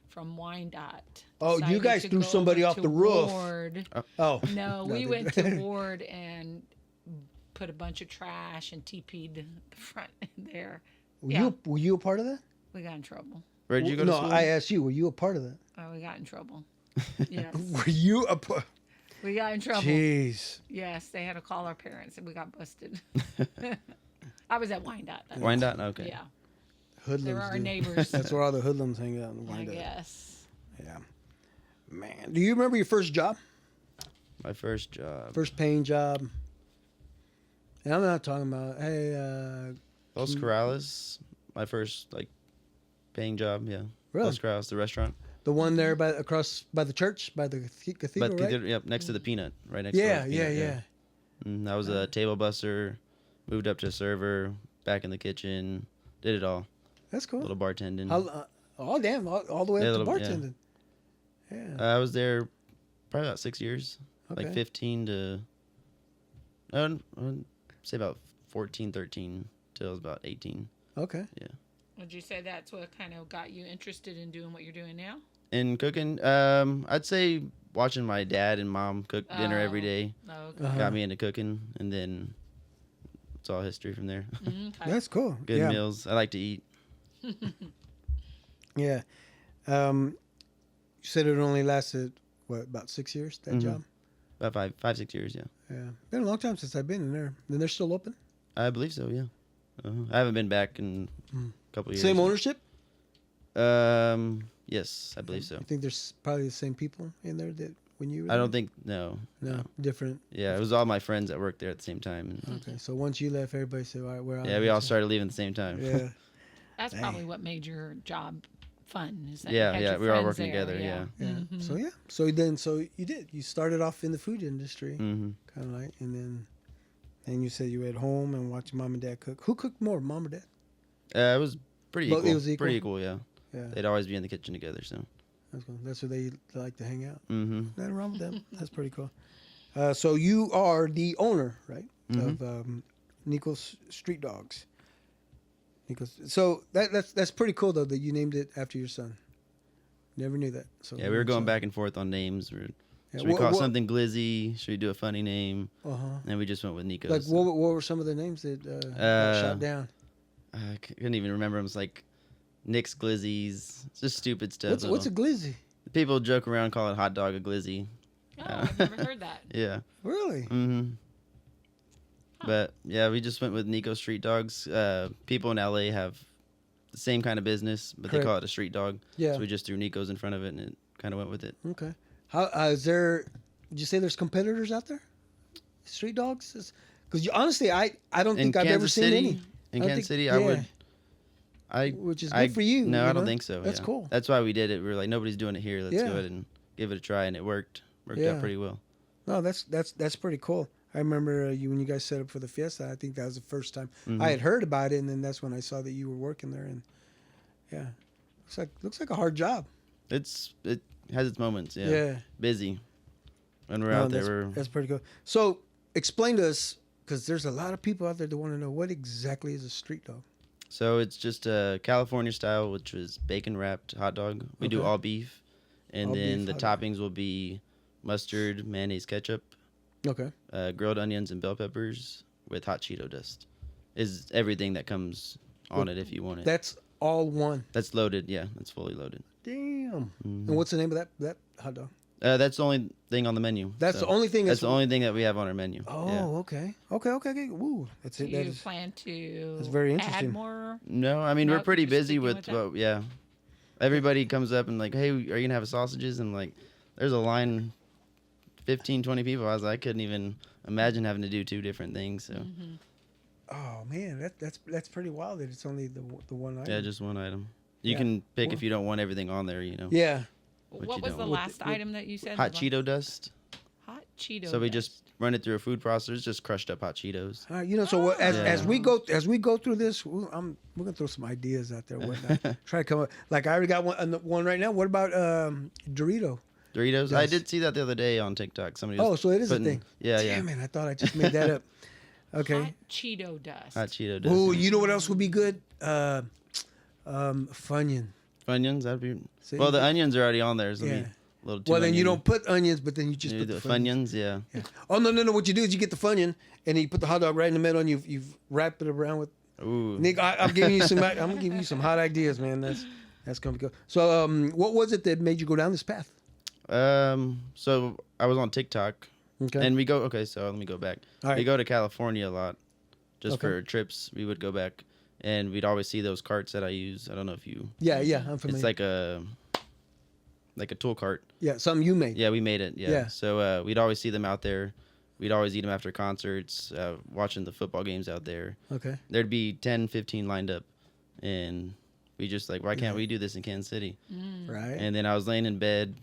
from Wyandotte. Oh, you decided guys to threw go somebody over off to the roof. Ward. Oh. No, No, we they- went to Ward and put a bunch of trash and TP'd the front there. Were you a part of that? We got in trouble. Where'd you go to No, school? I asked you. Were you a part of that? Oh, we got in trouble. Yes, Were you a part? we got in trouble. Jeez. Yes, they had to call our parents and we got busted. I was at Wyandotte. though. Wyandotte? Okay. Yeah, Hoodlums. they were our dude. neighbors. That's where all the hoodlums hang out in I Wyandotte. guess. Yeah. Man, do you remember your first job? My first job. First paying job? And I'm not talking about, hey, Los Corrales. My first, paying job, yeah. Really? Los Corrales, the restaurant. the one there across by the church, by the cathedral, But right? yep, next to the Peanut. Right next to Yeah, the yeah, Peanut, yeah. And I was a table busser, moved up to server, back in the kitchen, did it all. That's cool. Little bartending. Oh, damn, all the way Yeah, up to little- yeah. bartending. Yeah. I was there probably about 6 years. Okay. Like 15 to, I'd say about 14, 13 till I was about 18. Okay. Would you say that's what kind of got you interested in doing what you're doing now? In cooking, I'd say watching my dad and mom cook dinner every Oh. day Oh, okay. Uh-huh. got me into cooking, and then it's all history from there. Okay. That's cool. Good yeah. meals. I like to eat. Yeah. You said it only lasted about 6 years, that Mhm. job? About 5, 6 years, yeah. Yeah. Been a long time since I've been in there. And they're still open? I believe so, yeah. I haven't been back in Mm. a couple years. Same ownership? Yes, I believe so. You think there's probably the same people in there that when you were I don't there? think no. No, different. Yeah, it was all my friends that worked there at the same time. And Okay, so once you left, everybody said, all right, we're out. yeah, we all started leaving at the same time. Yeah. That's Dang. probably what made your job fun. Is that Yeah, you had yeah, your we were all friends working there, together, yeah. Yeah. Mhm. So yeah. So you did. You started off in the food industry, Mm-hmm. kind of like, and you said you were at home and watching mom and dad cook. Who cooked more, mom or dad? It was pretty Well, equal. it was equal? Pretty equal, yeah. Yeah. They'd always be in the kitchen together, so. That's cool. That's where they like to hang out. Mm-hmm. Nothing wrong with that. That's pretty cool. So you are the owner, right, Mhm. of Nico's Streetdogs. Nico's. So that's pretty cool though that you named it after your son. Never knew that. So Yeah, we were going back and forth on names. Yeah, Should we call it something glizzy? Should we do a funny name? Uh huh. And we just went with Nico. Like what were some of the names that got shot down? I couldn't even remember. It was like Nick's Glizzies. It's just stupid stuff. What's a glizzy? People joke around calling hot dog a glizzy. Oh, I've never heard that. Yeah. Really? Mm-hmm. Huh. But yeah, we just went with Nico Street Dogs. People in LA have the same kind of business, but Correct. they call it a street dog. Yeah. So we just threw Nico's in front of it, and it kind of went with it. Okay. How is there? Did you say there's competitors out there? Street dogs? Because honestly, I don't think I've ever seen any. In I Kansas think- City, yeah. I would. Which is good for you. No, you I don't know? think so. That's yeah. cool. That's why we did it. We were like, nobody's doing it here. Let's Yeah. go ahead and give it a try, and it worked. Worked Yeah. out pretty well. No, that's pretty cool. I remember when you guys set up for the fiesta. I think that was the first time Mhm. I had heard about it, and then that's when I saw that you were working there. And yeah, looks like a hard job. It has its moments. Yeah. Yeah. Busy. When we're No, out there, that's pretty cool. So explain to us, because there's a lot of people out there that want to know what exactly is a street dog. So it's just a California style, which is bacon wrapped hot dog. We do Okay. all beef, and All then beef the hot dog. toppings will be mustard, mayonnaise, ketchup, Okay. grilled onions, and bell peppers with hot Cheeto dust. Is everything that comes on it if you want it. That's all one. That's loaded. Yeah, that's fully loaded. Damn. Mhm. And what's the name of that hot dog? That's the only thing on the menu. That's so the only thing. That's the only thing that we have on our menu. Oh, Yeah. okay. Woo, that's Do it. That you is. plan to that's very interesting. add more? No, I mean we're Nope, pretty just busy sticking with, with that? well, yeah. Everybody comes up and like, hey, are you gonna have sausages? And like, there's a line, 15, 20 people. I was like, I couldn't even imagine having to do two different things. So Mhm. Oh man, that's pretty wild that it's only the one item. yeah, just one item. You Yeah. can pick Well- if you don't want everything on there. You know, Yeah. What What you was don't the want. last item that you said? hot The Cheeto dust. Hot Cheeto. So we dust. just run it through a food processor. It's just crushed up hot Cheetos. All right, so what, as Yeah. as we go through this, we're gonna throw some ideas out there. Whatnot. Try to come up. Like I already got one right now. What about Dorito? Doritos. I Yes. did see that the other day on TikTok. Somebody. Was Oh, so it is a putting- thing. Yeah, Damn yeah. it! I thought I just made that up. Okay. Hot Cheeto dust. Hot Cheeto dust. Oh, you know what else would be good? Funyun. Funyuns. That'd be. See? Well, the onions are already on there. So Yeah. yeah. A little too Well, then you oniony. don't put onions, but then you just Maybe put the the Funyuns. Funyuns. Yeah. Yeah. Oh no! What you do is you get the Funyun and you put the hot dog right in the middle and you've wrapped it around with. Ooh. Nick, I'm giving you some. I'm gonna give you some hot ideas, man. That's gonna be good. So, what was it that made you go down this path? So I was on TikTok, Okay. and we go. Okay, so let me go back. All right. We go to California a lot, just Okay. for trips. We would go back, and we'd always see those carts that I use. I don't know if you. Yeah, I'm familiar. It's like a tool cart. yeah, something you made. Yeah, we made it. Yeah. Yeah. So we'd always see them out there. We'd always eat them after concerts, watching the football games out there. Okay. There'd be 10, 15 lined up, and we just like, why can't Yeah. we do this in Kansas City? Right. And then I was laying in bed.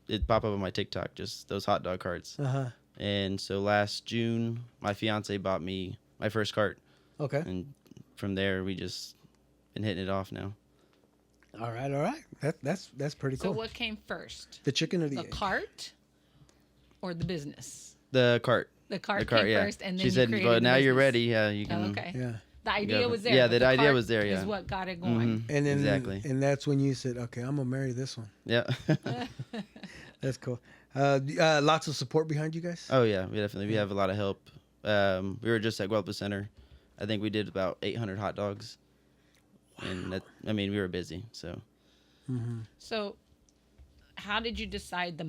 It popped up on my TikTok, just those hot dog carts. Uh-huh. And so last June, my fiance bought me my first cart. Okay. And from there, we just been hitting it off now. All right. That's pretty So cool. what came first? The chicken or the The egg? cart or the business? The cart. The cart, The cart, came yeah. first, and then She you said, created well, the now you're business. ready. Yeah, you can. Oh, okay. Yeah. The idea was there. Yeah, but the idea cart was there, yeah. Is what got it going. Mhm. And then Exactly. And that's when you said, okay, I'm gonna marry this one. Yeah. That's cool. Lots of support behind you guys. Oh, yeah, we have a lot of help. We were just at Guelph Center. I think we did about 800 hot dogs. And we were busy, so. Mm-hmm. So, how did you decide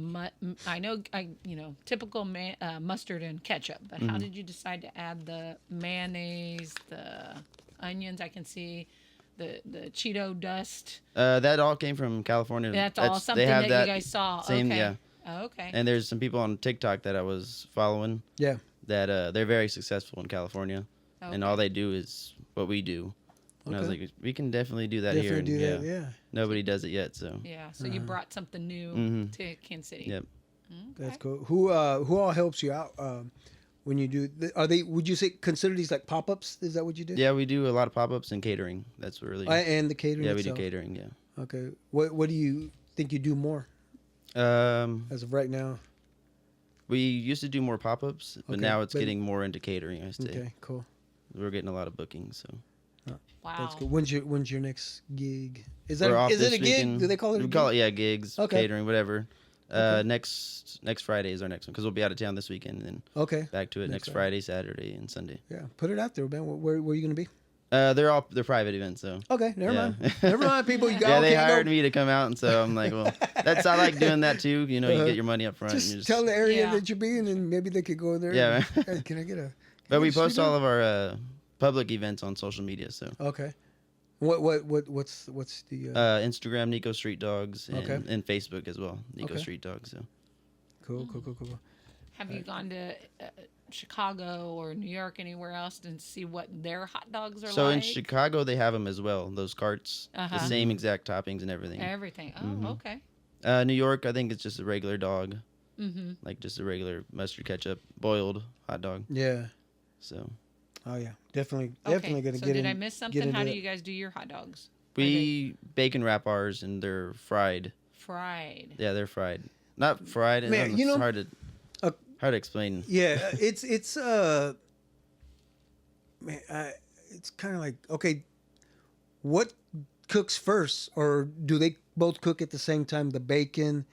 I know, typical mustard and ketchup, but how did you decide to add the mayonnaise, the onions? I can see the Cheeto dust. That all came from California. That's all something they have that you guys saw. Same, okay. yeah. Oh, okay. And there's some people on TikTok that I was following. Yeah. That they're very successful in California, and all they do is what we do. And I was Okay. like, we can definitely do that Definitely here. do that. Yeah. Nobody does it yet, so. Yeah. So you brought something new Mhm. to Kansas City. Yep. Okay. That's cool. Who all helps you out when you do? Are they? Would you say consider these like pop-ups? Is that what you do? Yeah, we do a lot of pop-ups and catering. That's really. And the catering. Yeah, we do itself? catering. Yeah. Okay. What do you think you do more as of right now? We used to do more pop-ups, but Okay, now it's but- getting more into catering. I say Okay. Cool. we're getting a lot of bookings. So Wow. That's good. When's your next gig? Is we're off is it this a gig? weekend. Do they call it? A We gig? call it gigs, Okay. catering, whatever. Okay. Next Friday is our next one because we'll be out of town this weekend and then Okay. back to it Next next Friday, Saturday, and Sunday. Yeah. Put it out there, man. Where are you gonna be? They're private events, so. Okay. Never Yeah. mind. Never mind, people. You got. Yeah, they okay, hired go. me to come out, and so I'm like, well, I like doing that too. You know, you Uh-huh. get your money up front. and Just you tell the area Yeah. that you're being, and maybe they could go in there. Yeah, and, hey, can I get a? But we Street post dog? all of our public events on social media, so. Okay. What's the? Instagram, Nico Streetdogs, and, Okay. and Facebook as well, Nico Okay. Streetdogs. So. Cool. Have you gone to Chicago or New York, anywhere else, and see what their hot dogs are So like? in Chicago, they have them as well. Those carts, Uh-huh. the same exact toppings and everything. Everything. Oh, Mhm. okay. New York, I think it's just a regular dog, Mm-hmm. like just a regular mustard ketchup boiled hot dog. Yeah. So Oh yeah. Definitely Okay. gonna So get did in. I miss get something? How into do it. you guys do your hot dogs? we bacon wrap ours, and they're fried. Fried. Yeah, they're fried. Not fried. Man, Man, you it's know- hard to explain. Yeah, it's man, it's kind of like, okay, what cooks first, or do they both cook at the same time? The bacon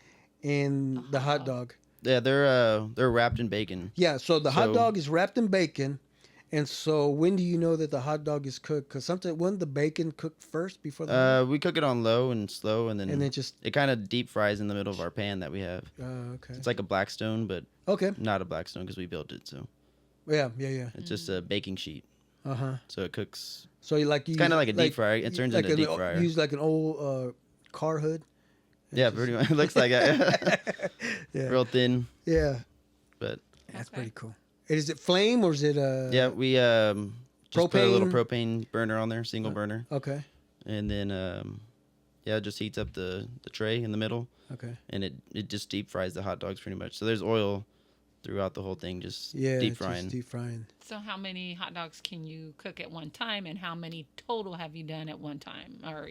and the hot Uh-huh. dog. Yeah, they're wrapped in bacon. Yeah, so the hot So- dog is wrapped in bacon, and so when do you know that the hot dog is cooked? Because sometimes wouldn't the bacon cook first before the We cook it on low and slow, and then just it kind of deep fries in the middle of our pan that we have. okay, It's like a Blackstone, but okay, not a Blackstone because we built it. So yeah, it's just a baking sheet. uh-huh. So it cooks. So you It's kind of like a deep fryer. It turns into a deep fryer. Use like an old car hood. Yeah, pretty much. It looks like it. Yeah, Real thin, yeah, but that's Okay. pretty cool. Is it flame or is it yeah, we just put a little propane? propane burner on there, single burner, Okay, and then it just heats up the tray in the middle, okay, and it just deep fries the hot dogs pretty much. So there's oil throughout the whole thing, just yeah, deep it's frying. just deep frying. So how many hot dogs can you cook at one time, and how many total have you done at one time? Or,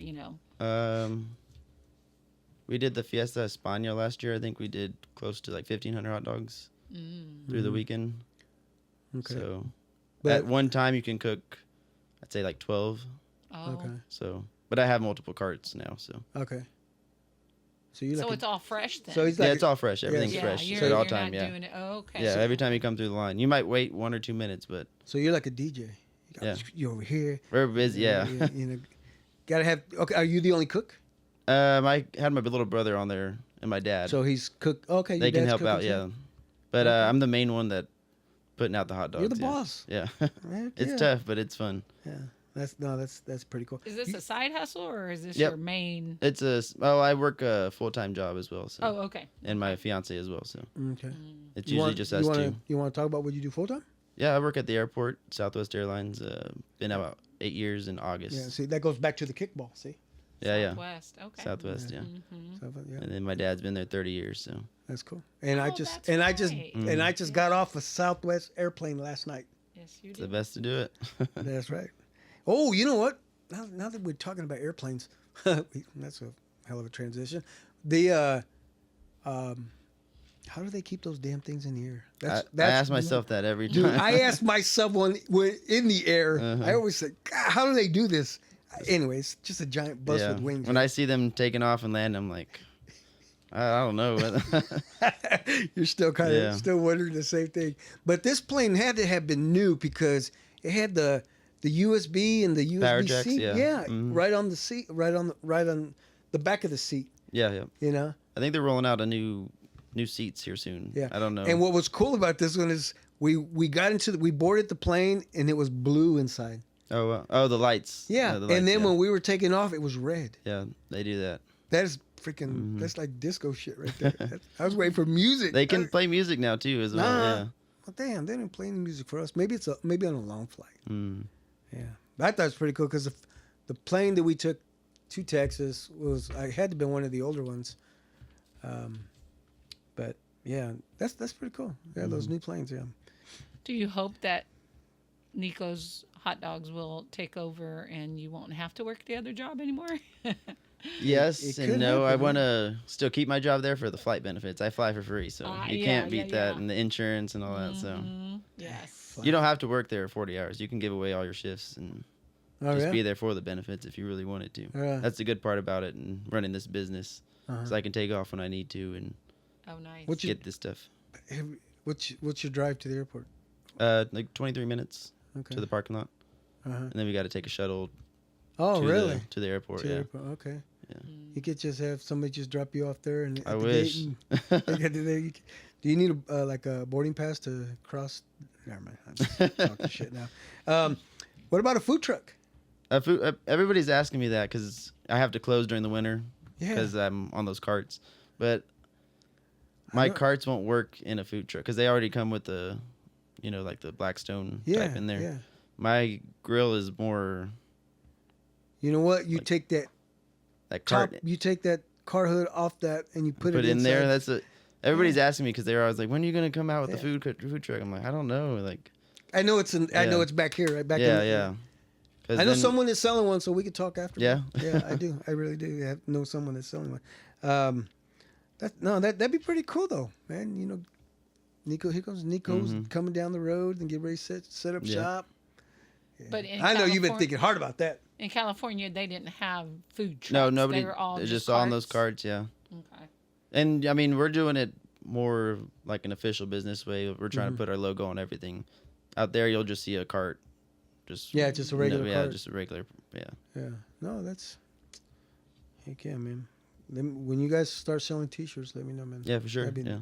We did the Fiesta España last year. I think we did close to like 1,500 hot dogs through the weekend. Okay, So But- at one time you can cook, I'd say like 12. oh. okay, So, but I have multiple carts now. So okay. So you So like it's all fresh then? so he's yeah, like it's all fresh. Everything's yeah, fresh you're, at all you're time. not Yeah, doing it. Oh, okay. yeah. Every time you come through the line, you might wait 1 or 2 minutes, but so you're like a DJ. You Yeah. You're over here. we're busy. Yeah. You know, gotta have. Okay, are you the only cook? I had my little brother on there and my dad. So he's cook. Okay, they your can dad's help cooking out. too? Yeah, but Okay. I'm the main one that putting out the hot dogs. You're the yeah. boss. Yeah, Heck it's yeah. tough, but it's fun. Yeah, that's pretty cool. Is this a side hustle, or is this Yep. your main? It's I work a full-time job as well. So. Oh, okay. And my fiance as well. So Okay. it's You usually want- just you us wanna, two. You want to talk about what you do full time? Yeah, I work at the airport, Southwest Airlines. Been about 8 years in August. Yeah. See, that goes back to the kickball. See. yeah. Southwest. Okay. Southwest, yeah. Mm-hmm. So, yeah, And then my dad's been there 30 years. So that's cool. And Oh, I that's and right. I just got off a Southwest airplane last night. Yes, you it's the do. best to do it. That's right. Oh, you know what? Now that we're talking about airplanes, that's a hell of a transition. The how do they keep those damn things in the air? I ask myself that every time. Dude, I ask myself when we're in the air. Uh-huh. I always say, God, how do they do this? Anyways, just a giant bus Yeah. with wings. When I see them taking off and land, I'm like, I don't know. You're still kind of Yeah. still wondering the same thing. But this plane had to have been new because it had the USB and the USB Power jacks, C. yeah. Mhm. Right on the seat, right on the back of the seat. Yeah, yeah. You know. I think they're rolling out a new seats here soon. Yeah. I don't know. And what was cool about this one is we boarded the plane and it was blue inside. Oh, the lights. Yeah. The lights, And then yeah. when we were taking off, it was red. Yeah, they do that. That is freaking. That's like disco shit right there. I was waiting for music. They can play music now too, as well. Nah. Yeah. Well, damn, they didn't play any music for us. Maybe maybe on a long flight. Mm. Yeah, but I thought it was pretty cool because the plane that we took to Texas I had to be one of the older ones. But yeah, that's pretty cool. Yeah, those new planes. Yeah. Do you hope that Nico's hot dogs will take over and you won't have to work the other job anymore? Yes It and could no. I happen, want to still keep my job there for the flight benefits. I fly for free, so you yeah, can't beat that, yeah. and the insurance and all that. So Yes. you don't have to work there 40 hours. You can give away all your shifts and Oh just yeah. be there for the benefits if you really wanted to. Yeah. That's the good part about it and running this business. Uh-huh. So I can take off when I need to and Oh, nice. What you- get this stuff. What's your drive to the airport? Like 23 minutes Okay. to the parking lot, Uh-huh. and then we got to take a shuttle Oh to really? to the airport. To the Yeah. airport. Okay. Yeah. You could just have somebody just drop you off there and. I at the wish. Gate and they get to there. Do you need like a boarding pass to cross? Never mind. I'm just talking shit now. What about a food truck? Everybody's asking me that because I have to close during the winter Yeah. because I'm on those carts. But my don't- carts won't work in a food truck because they already come with the, like the Blackstone Yeah. type in there. Yeah. My grill is more You know what? You take that that top. cart. You take that car hood off that, and you put it in there. inside. That's it. Everybody's asking me because they're always like, "When are you gonna come out with Yeah. the food truck?" I'm like, I don't know. Like, I know it's I know Yeah. it's back here, right back. yeah, in, yeah. 'Cause I know then- someone that's selling one, so we could talk after. Yeah. Yeah, I do. I really do. I know someone that's selling one. That'd be pretty cool though, man. You know, Nico. Here comes Nico's coming down the road and get ready to set up Yeah. shop. But in I know you've been Californ- thinking hard about that. In California, they didn't have food trucks. No, nobody. They were all they're just on those carts. carts. Yeah. Okay. And I mean, we're doing it more like an official business way. We're trying Mm-hmm. to put our logo on everything. Out there, you'll just see a cart. Just Yeah, just a regular Yeah, cart. just a regular. Yeah. Yeah. No, that's. Heck yeah, man. When you guys start selling T-shirts, let me know, man. Yeah, for sure. That'd be- Yeah.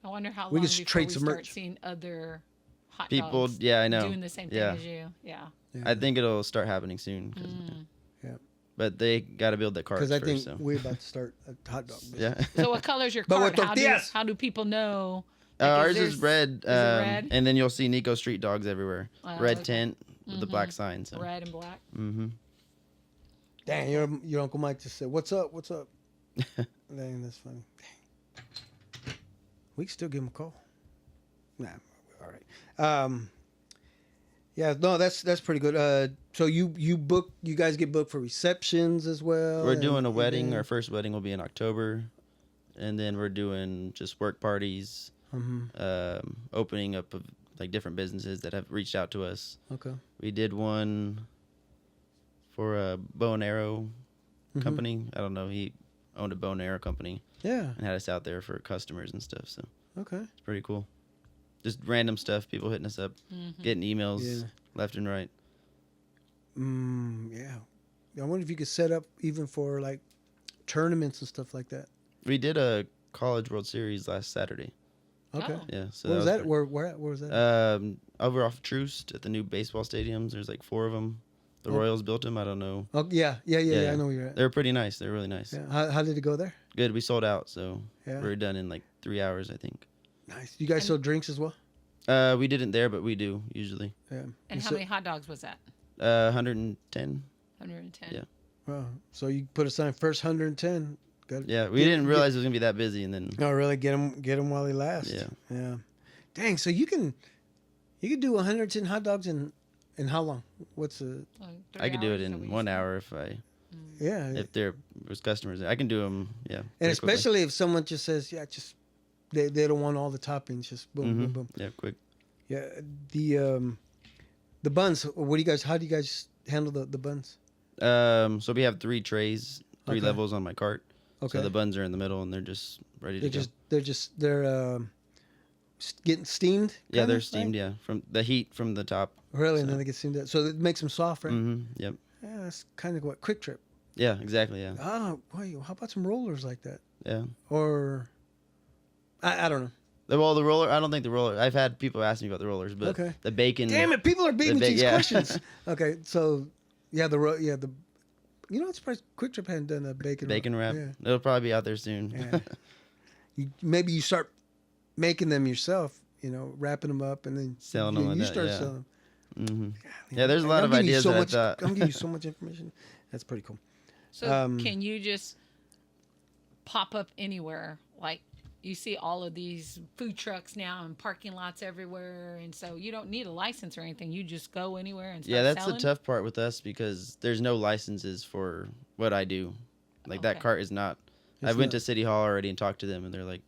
I wonder how We long could before trade we some start merch. seeing other hot People. dogs Yeah, I know. doing the same thing Yeah. as you. Yeah. Yeah. I think it'll start happening soon. Yeah. But they got to build that cart Because I first. think So. we're about to start a hot dog business. Yeah. So what color's your But with card? tortillas. How do people know? Like, Ours there- is red. Is it red? And then you'll see Nico Streetdogs everywhere. Oh, Red okay. tent with the black sign. So. Red and black. Mm-hmm. Dang, your Uncle Mike just said, "What's up? What's up?" Dang, that's funny. Dang. We can still give him a call. Nah, all right. Yeah, no, that's pretty good. So you guys get booked for receptions as well. We're doing a wedding. and- Our first wedding will be in October, and then we're doing just work parties, opening up of like different businesses that have reached out to us. Okay. We did one for a bow and arrow company. I don't know. He owned a bow and arrow company Yeah. and had us out there for customers and stuff. So Okay. it's pretty cool. Just random stuff. People hitting us up, getting emails Yeah. left and right. Yeah. I wonder if you could set up even for like tournaments and stuff like that. We did a College World Series last Saturday. Okay. Oh. Yeah. So Where was that? pretty- Where was that? Over off Troost at the new baseball stadiums. There's like 4 of them. The Royals built them. I don't know. Oh yeah. I know where you're at. They're pretty nice. They're really nice. Yeah. How did it go there? Good. We sold out, so Yeah. we're done in like 3 hours, I think. Nice. You guys sell drinks as well? We didn't there, but we do usually. Yeah. And how many hot dogs was that? 110. 110. Yeah. Wow. So you put a sign first 110. Got it. Yeah, we didn't realize it was gonna be that busy, and then No, really get them while they last. Yeah. Yeah. Dang. So you can do 110 hot dogs in how long? What's the? Like I could do it 3 hours, in so 1 we- hour if I Yeah. if there was customers. I can do them. Yeah. And pretty quickly. especially if someone just says, yeah, just they don't want all the toppings, just boom, boom, Mhm. boom. Yeah, quick. Yeah. The buns. How do you guys handle the buns? So we have 3 trays, 3 Okay. levels on my cart. Okay. So the buns are in the middle, and they're just ready to They're go. they're getting steamed. Yeah, kinda, they're right? steamed. Yeah, from the heat from the top. Really, and So- then they get steamed. So it makes them soft, right? Mm-hmm. Yep. Yeah, that's kind of what Quick Trip. Yeah, exactly. Yeah, Oh, wait, how about some rollers like that? yeah. Or I don't know. Well, the roller. I don't think the roller. I've had people ask me about the rollers, but Okay. the bacon. Damn it, people are beating these yeah. questions. Okay, so yeah, the you know, I'm surprised Quick Trip hadn't done a Bacon wrap. Yeah. It'll probably be out there soon. Yeah. Maybe you start making them yourself. You know, wrapping them up and then Selling them like you that, start yeah. selling them. hmm Yeah, there's a lot of I'm giving you ideas so that I much, thought. I'm giving you so much information. That's pretty cool. So Um, can you just pop up anywhere? Like you see all of these food trucks now and parking lots everywhere, and so you don't need a license or anything. You just go anywhere and start Yeah, that's selling? the tough part with us because there's no licenses for what I do. Like that Okay. cart is not. I It's went not. to City Hall already and talked to them, and they're like,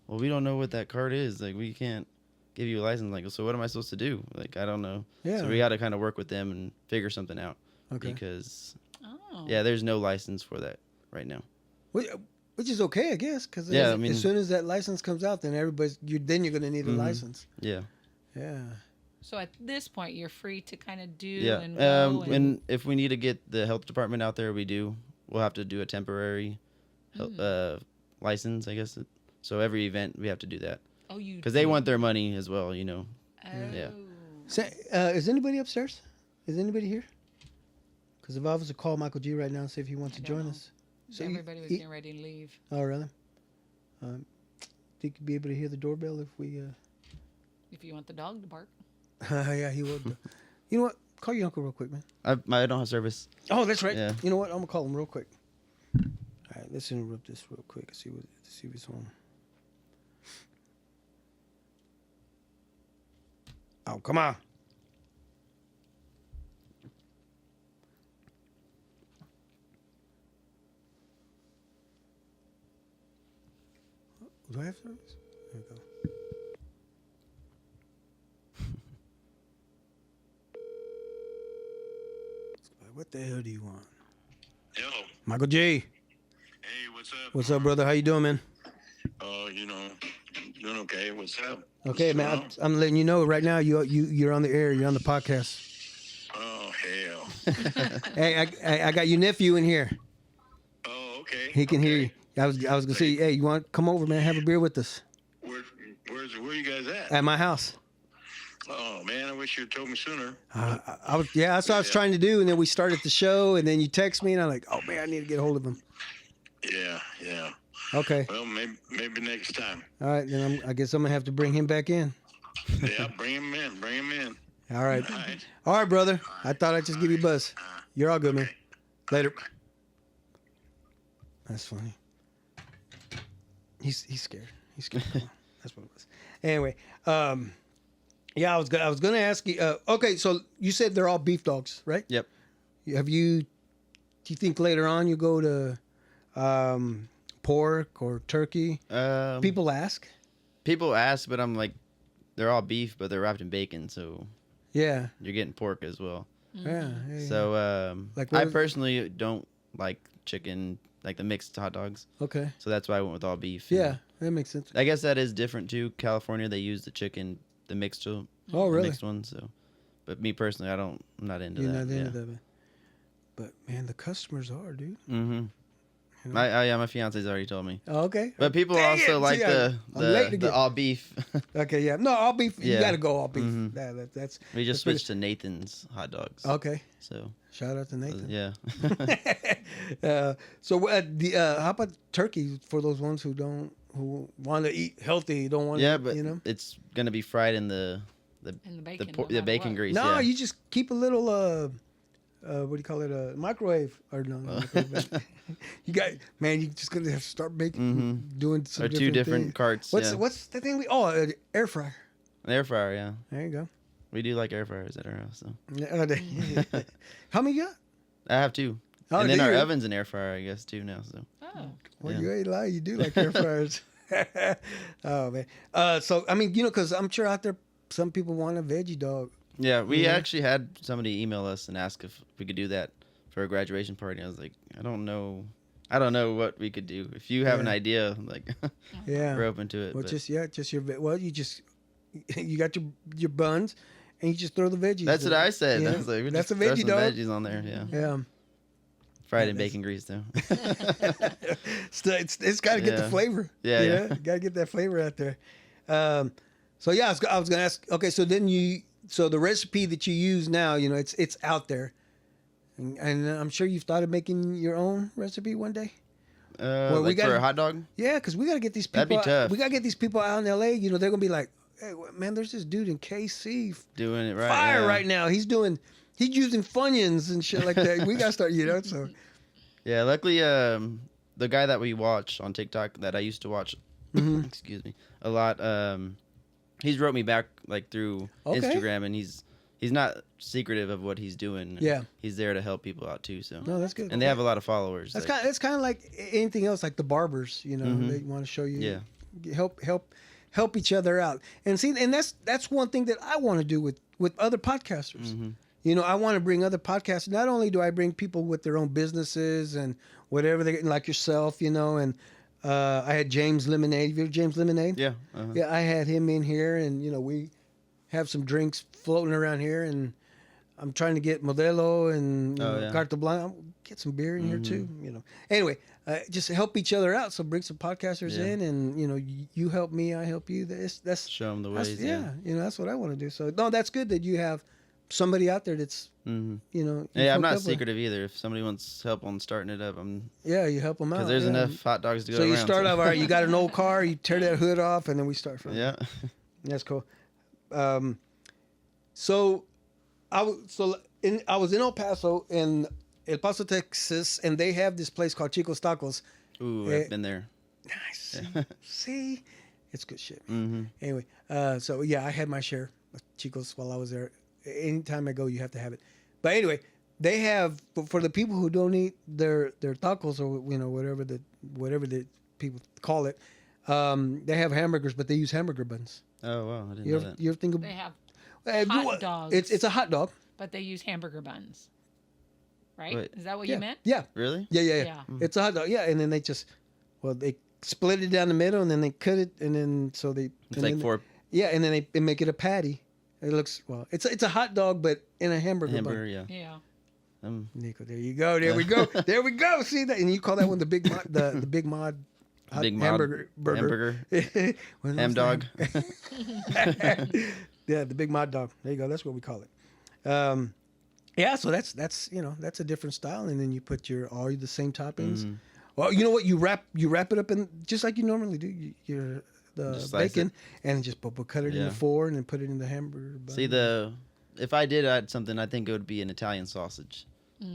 "Well, we don't know what that cart is. Like, we can't give you a license." Like, so what am I supposed to do? Like, I don't know. Yeah. So we got to kind of work with them and figure something out Okay. because Oh. yeah, there's no license for that right now. Which is okay, I guess, because Yeah, I mean- as soon as that license comes out, then you're going to need a Mhm. license. Yeah. Yeah. So at this point, you're free to kind of do Yeah. and go. And if we need to get the health department out there, we do. We'll have to do a temporary license, I guess. So every event we have to do that oh, you because they do? want their money as well. You know. Oh. Yeah. So, is anybody upstairs? Is anybody here? Because if I was to call Michael G right now and see if he wants I to don't join know. us. Everybody was getting ready to leave. Oh, really? Think you'd be able to hear the doorbell if we... If you want the dog to bark. Yeah, he would. You know what? Call your uncle real quick, man. I don't have service. Oh, that's right. Yeah. You know what? I'm going to call him real quick. All right, let's interrupt this real quick and see what's on. Oh, come on. Do I have service? There we go. What the hell do you want? Hello. Michael J. Hey, what's up? What's up, brother? How you doing, man? Oh, doing okay. What's up? Okay, What's man. going on? I'm letting you know right now. You're on the air. You're on the podcast. Oh, hell. Hey, I got your nephew in here. Oh, okay. He can okay. hear you. I was gonna say, hey, you want to come over, man? Have a beer with us Where you guys at? at my house. Oh man, I wish you had told me sooner. I was that's what I was trying to do, and then we started the show, and then you text me, and I'm like, oh man, I need to get a hold of him. Yeah. Okay, Well, maybe next time. all right, then I guess I'm gonna have to bring him back in. Yeah, bring him in. All right, All right. brother. I thought I'd just give you a buzz. You're all good, man. Later. That's funny. He's scared. He's scared. That's what it was. Anyway, yeah, I was gonna ask you. Okay, so you said they're all beef dogs, right? Yep. Do you think later on you go to pork or turkey? People ask. People ask, but I'm like, they're all beef, but they're wrapped in bacon, so Yeah. you're getting pork as well. Yeah. So Like I what- personally don't like chicken, like the mixed hot dogs. Okay. So that's why I went with all beef. Yeah, that makes sense. I guess that is different too. California, they use the chicken, the mixed, Oh, the really? mixed one. So, but me personally, I'm not into You're that. not into that, man. But man, the customers are, dude. Mm-hmm. You know? My fiance's already told me. Oh, okay. But people Dang also it! like See, the I'm late to get- all beef. Okay, yeah. No, all beef. You Yeah. got to go all beef. Mhm. That's We just that's pretty- switched to Nathan's hot dogs. Okay. So Shout out to Nathan. yeah. So how about turkey for those ones who want to eat healthy, don't want Yeah, to, but you know? it's gonna be fried in the And the bacon. the no bacon matter what. grease. No, yeah. you just keep a little what do you call it? Microwave or no? Microwave. You got man. You just gonna have to start making, doing some or two different things. carts. What's the thing air fryer? An air fryer? Yeah, There you go. we do like air fryers at our house. So How many you got? I have two, Oh, and then do our you? oven's an air fryer, I guess, too now. So Oh. Well, Yeah. you ain't lying. You do like air fryers. Oh man. So I mean, because I'm sure out there some people want a veggie dog. yeah, we Yeah. actually had somebody email us and ask if we could do that for a graduation party. I was like, I don't know what we could do. If you have an Yeah. idea, like Yeah. we're open to it. Well, but just you got your buns, and you just throw the veggies. that's in. what I said. Yeah. I was like, we That's just a throw veggie some dog. veggies on there. Yeah. Yeah. Fried in bacon grease though. It's got to get the Yeah. flavor. Yeah, you yeah. know? Got to get that flavor out there. So yeah, I was gonna ask. Okay, so then so the recipe that you use now, it's out there, and I'm sure you've thought of making your own recipe one day. Well, we Like for gotta- a hot dog. Yeah, because we got to get these people. That'd be tough. We got to get these people out in L.A. They're gonna be like, "Hey, man, there's this dude in KC, Doing it right. fire yeah. right now. He's using Funyuns and shit like that. We got to start, So Yeah, luckily, the guy that we watch on TikTok that I used to watch, Mm-hmm. excuse me, a lot. He's wrote me back like through Okay. Instagram, and he's not secretive of what he's doing. Yeah. he's there to help people out too. So, no, that's good. and they have a lot of followers. That's like- kind of like anything else, like the barbers. Mhm. They want to show you, Yeah. help each other out, and see, and that's one thing that I want to do with other podcasters. Mhm. I want to bring other podcasts. Not only do I bring people with their own businesses and whatever they like yourself, and I had James Lemonade. Have you heard of James Lemonade? Yeah. Uh-huh. Yeah, I had him in here, and we have some drinks floating around here, and I'm trying to get Modelo and Carta Blanca. Get some beer in here too. Anyway, just help each other out. So bring some podcasters Yeah. in, and you help me, I help you. That's Show them the that's, ways. yeah. That's what I want to do. So no, that's good that you have somebody out there that's Mm-hmm. you Yeah, I'm hooked not up with. secretive either. If somebody wants help on starting it up, I'm Yeah, you help them out. because there's yeah. enough hot dogs to go So around. you start off. All right, you got an old car. You tear that hood off, and then we start from. Yeah. That's cool. So I was in El Paso, in El Paso, Texas, and they have this place called Chico's Tacos. Ooh, Eh, I've been there. Nice. See, it's good shit. Mm-hmm. Anyway, so yeah, I had my share of Chico's while I was there. Anytime I go, you have to have it. But anyway, they have for the people who don't eat their tacos or whatever the people call it. They have hamburgers, but they use hamburger buns. Oh wow, I didn't You know ever, that. you ever think of They have hot dogs. It's a hot dog. but they use hamburger buns. Right? Wait. Is that what Yeah. you meant? Yeah. Really? Yeah. Yeah. It's a hot dog. Yeah, and then they split it down the middle, and then they cut it, and then so they. It's and like then- 4 Yeah, and then they make it a patty. It looks It's a hot dog, but in a hamburger, hamburger. bun. Yeah. Yeah. Nico, there you go. There we go. There we go. See that? And you call that one the big mod, the big mod. Hot Big mod hamburger burger. What Ham was dog. that? Yeah, the big mod dog. There you go. That's what we call it. Yeah, so that's that's a different style, and then you put all the same toppings. Mhm. Well, you know what? You wrap it up in just like you normally do. The Just slice bacon, and just cut it Yeah. into 4, and then put it in the hamburger bun. See if I did add something, I think it would be an Italian sausage. All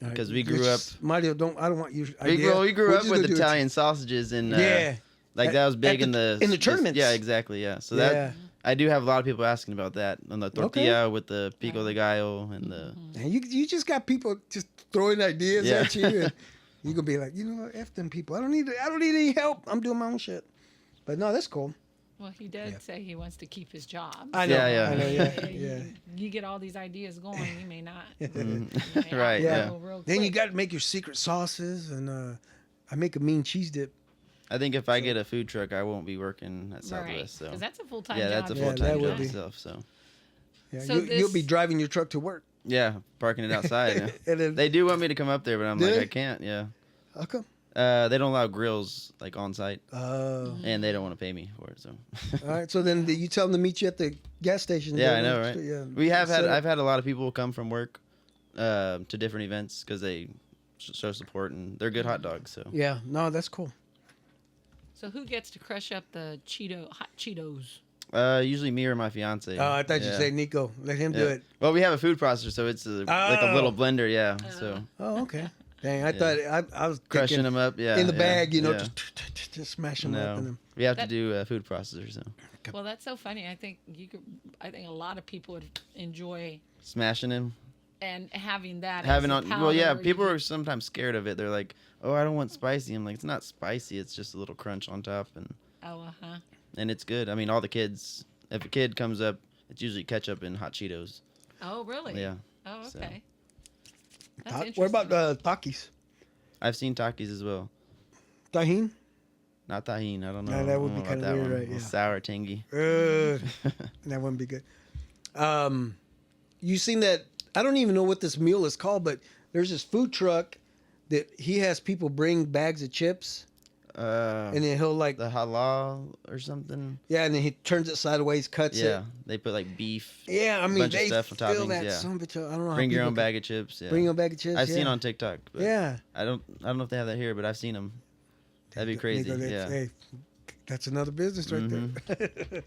right, because we grew up- Mario, I don't want you. We grew up with Italian sausages, and Yeah. like that was big At in the tournaments. Yeah, exactly. Yeah, so Yeah. that I do have a lot of people asking about that on the tortilla with the pico de gallo and the. And you just got people just throwing ideas Yeah. at you, and you gonna be like, F them people. I don't need any help. I'm doing my own shit. But no, that's cool. Well, he did say he wants to keep his job. I know. Yeah. I know. Yeah. You- Yeah. You get all these ideas going, you may not. Mhm. Right, yeah. Real Then you quick. got to make your secret sauces, and I make a mean cheese dip. I think if I get a food truck, I won't be working at Right. Southwest. So Because that's a full-time yeah, job. that's a Yeah, full that time would job be. itself. So Yeah, So you'll be this- driving your truck to work. yeah, parking it outside. Yeah. And then, They do want me to come up there, but I'm Do like they? I can't. Yeah, how come? they don't allow grills like on site, Oh. and they don't want to pay me for it. So All right. So then you tell them to meet you at the gas station. yeah, I down know, the right? street, Yeah. We have had Set up. I've had a lot of people come from work to different events because they show support, and they're good hot dogs. So Yeah. No, that's cool. So who gets to crush up the hot Cheetos? usually me or my fiance. Oh, I thought you Yeah. said Nico. Let him do Yeah. it. Well, we have a food processor, so it's like a Oh. little blender. Yeah, so Oh, okay. Dang, I Yeah. thought I was crushing thinking them up. Yeah, in the yeah, bag, yeah. just smash them up. And No, them. we have to That- do a food processor. So Well, that's so funny. I think I think a lot of people would enjoy smashing them. and having that. Having as a on powder well yeah where people you- are sometimes scared of it. They're like, oh, I don't want spicy. I'm like, it's not spicy, it's just a little crunch on top, Oh, and it's good. I mean, all the kids, if a kid comes up, it's usually ketchup and hot Cheetos. Oh, really? Yeah, Oh, So. okay. That's What about interesting. Takis? I've seen Takis as well. Tahini? Not tahini, I don't know. No, that would I be don't know kinda about that weird, one. right? A little Yeah. sour, tangy. That wouldn't be good. You seen that? I don't even know what this meal is called, but there's this food truck that he has people bring bags of chips, and then he'll like the halal or something. yeah, and then he turns it sideways, cuts it. Yeah, they put like beef. Yeah, I mean bunch of they stuff and fill toppings, that yeah. son of a bitch. I don't know. Bring how your own people bag of chips. Yeah. Bring your own bag of chips. I've yeah. seen on TikTok. But Yeah. I don't know if they have that here, but I've seen them. That'd be crazy. Nico, Yeah. Hey, that's another business right there.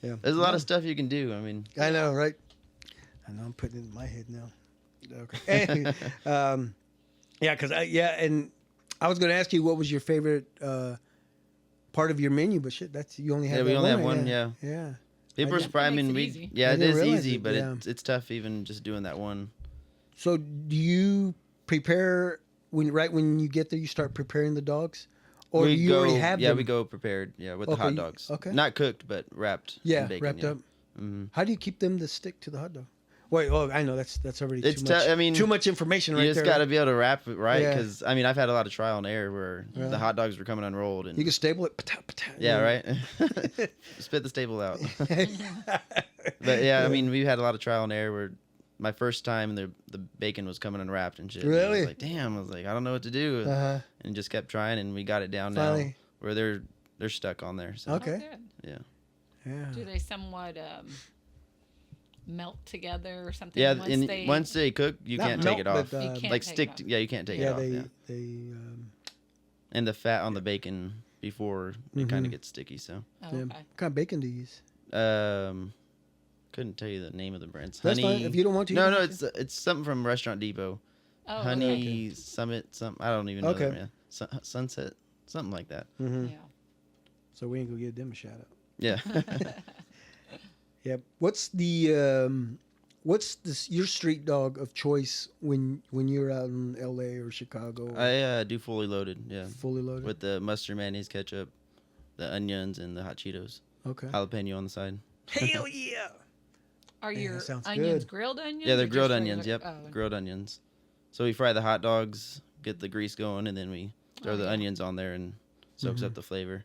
Yeah. There's a lot of stuff you can do. I mean, I know, right? I know I'm putting it in my head now. Okay. Yeah, and I was going to ask you what was your favorite part of your menu, but shit, that's you only have. yeah, we that only have one, one. Yeah. Yeah. People are I- surprised. I Makes mean, it easy. yeah, I it didn't is realize easy, it, but yeah. it's tough even just doing that one. So do you prepare when you get there? You start preparing the dogs, or do you already have Yeah, them? we go prepared. Yeah, with the Okay, hot dogs. okay. Not cooked, but wrapped. in Yeah, bacon, wrapped yeah. up. Mhm. How do you keep them to stick to the hot dog? Wait, oh, I know that's already It's too much. I mean, too much information right You just there. got to be able to wrap it right, Yeah. because I mean, I've had a lot of trial and error where Yeah. the hot dogs were coming unrolled, and You can staple it. Pata, pata, yeah, you know. right. Spit the staple out. But yeah, I mean, we've had a lot of trial and error where my first time the bacon was coming unwrapped and shit. and I Really? was like, damn. I was like, I don't know what to do, Uh-huh. and just kept trying, and we got it down now Finally. where they're stuck on there. So Okay. Oh, good. yeah, Yeah. Do they somewhat melt together or something? yeah. Once Once they cook, you Not can't melt, take it off. but, You can't Like take stick. it off. Yeah, you can't take yeah, it off. Yeah. they And the fat on the bacon before it kind Mhm. of gets sticky. So Oh, yeah. okay. What kind of bacon do you use? couldn't tell you the name of the brands. That's Honey. fine. If you don't want to, you No, don't no, have to. it's something from Restaurant Depot. Oh, Honey Summit, I don't even know. Okay. Them, yeah. Sunset, something like that. Mhm. Okay. So we ain't gonna give them a shout out. Yeah. Yeah. What's your street dog of choice when you're out in L.A. or Chicago? I do fully loaded. Yeah. Fully loaded. With the mustard, mayonnaise, ketchup, the onions, and the hot Cheetos. Okay. Jalapeno on the side. Hell yeah. Are Man, your that sounds onions good. grilled onions? Yeah, they're or just grilled regular- onions. Yep. Oh, Grilled onions. So we fry the hot dogs, get the grease going, and then we throw Oh, the yeah. onions on there and soaks Mhm. up the flavor.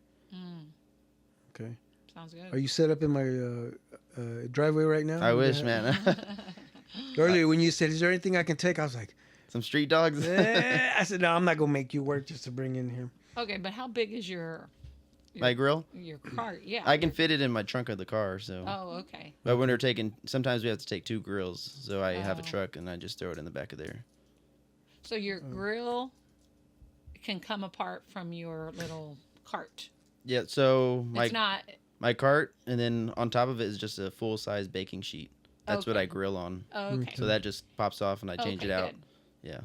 Okay. sounds good. Are you set up in my driveway right now? I wish, man. Earlier when you said, "Is there anything I can take?" I was like, Some street dogs. I said, "No, I'm not gonna make you work just to bring in here." Okay, but how big is your My grill. your cart? Yeah. I can fit it in my trunk of the car. So. Oh, okay. But when we're taking, sometimes we have to take 2 grills. So I have a Oh. truck and I just throw it in the back of there. So your grill can come apart from your little cart. Yeah. So It's not. my cart, and then on top of it is just a full size baking sheet. That's what Okay. I grill on. Oh, okay. So that just pops off and I change it out. Yeah.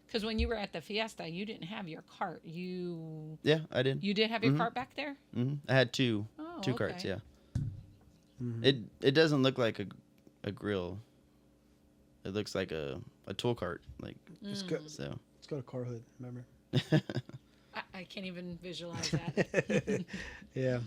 Because when you were at the Fiesta, you didn't have your cart. You Yeah, I did. did have your Mhm. cart back there. I had two Oh, carts. okay. Yeah. Mhm. It doesn't look like a grill. It looks like a tool cart. Like It's got so. it's got a car hood. Remember? I can't even visualize that. Yeah.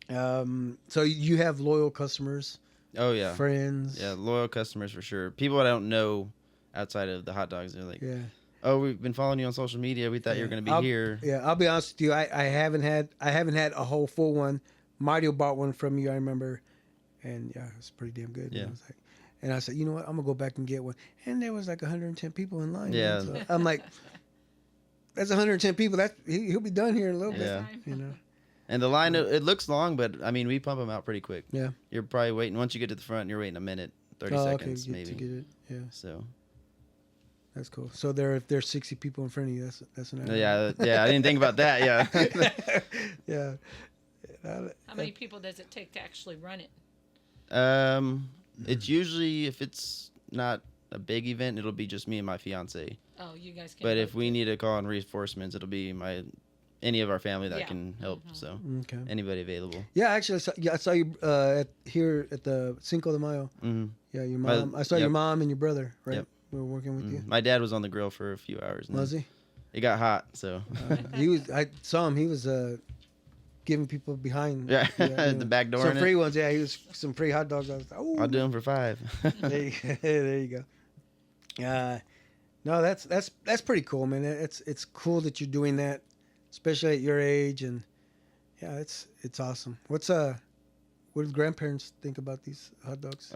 So you have loyal customers, Oh yeah. friends. Yeah, loyal customers for sure. People I don't know outside of the hot dogs, they're like, Yeah. "Oh, we've been following you on social media. We thought you were Yeah. gonna be I'll- here." Yeah, I'll be honest with you. I haven't had a whole full one. Mario bought one from you, I remember, and yeah, it's pretty damn good. Yeah. And I said, you know what? I'm gonna go back and get one. And there was like 110 people in line. Yeah. man. So I'm like, that's 110 people. He'll be done here in a little Yeah. bit. You know. And the line, it looks long, but I mean, we pump them out pretty quick. Yeah. You're probably waiting. Once you get to the front, you're waiting a minute, 30 Oh, seconds, to maybe. get it. Yeah, So, that's cool. So if there's 60 people in front of you, that's an hour. yeah, I didn't think about that. Yeah. Yeah. How many people does it take to actually run it? It's usually, if it's not a big event, it'll be just me and my fiance. Oh, you guys can. But both if we do it. need to call in reinforcements, it'll be any of our family that Yeah. can help. Mhm. So Okay. anybody available. Yeah, actually, I saw you here at the Cinco de Mayo. Mm-hmm. Yeah, your mom. I saw your Yep. mom and your brother. Right. Yep. We were working with you. My dad was on the grill for a few hours. And Was he? It got hot, so He was. I saw him. He was giving people behind. yeah, you know, the back door. some in free it. ones. Yeah, he was some free hot dogs. I was like, oh, I'll do them for $5. there you go. No, that's pretty cool, man. It's cool that you're doing that, especially at your age, and yeah, it's awesome. What's What do grandparents think about these hot dogs?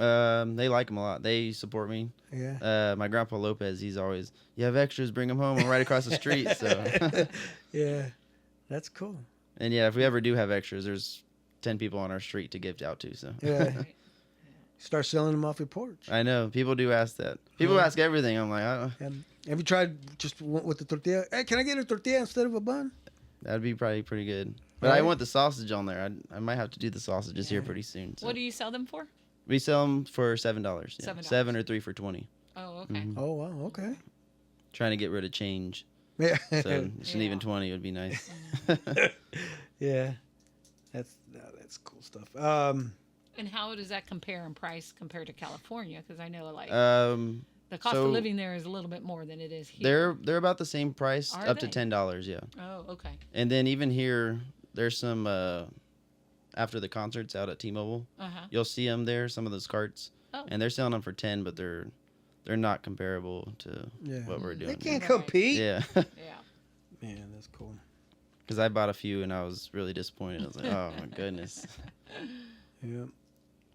They like them a lot. They support me. Yeah. My grandpa Lopez, he's always, you have extras, bring them home. I'm right across the street. So, Yeah. That's cool. and yeah, if we ever do have extras, there's 10 people on our street to give out to. So, Yeah. Start selling them off your porch. I know people do ask that. People ask everything. I'm like, Have you tried just with the tortilla? Hey, can I get a tortilla instead of a bun? that'd be probably pretty good. But I Right. want the sausage on there. I might have to do the sausages here pretty soon. So. What do you sell them for? We sell them for $7. Yeah. $7. 7 or 3 for 20. Oh, okay. Oh wow. Okay. Trying to get rid of change. Yeah. So just an even Yeah. 20 would be nice. Yeah. That's cool stuff. And how does that compare in price compared to California? Because I know like the cost so of living there is a little bit more than it is here. they're about the same price, Are up to they? $10. Yeah. Oh, okay. And then even here, there's some after the concerts out at T-Mobile, you'll see them there. Some of those carts, Oh. and they're selling them for 10, but they're not comparable to Yeah. what we're They doing. can't Right. compete. Yeah, Yeah. Man, that's cool. because I bought a few and I was really disappointed. I was like, oh my goodness. Yeah.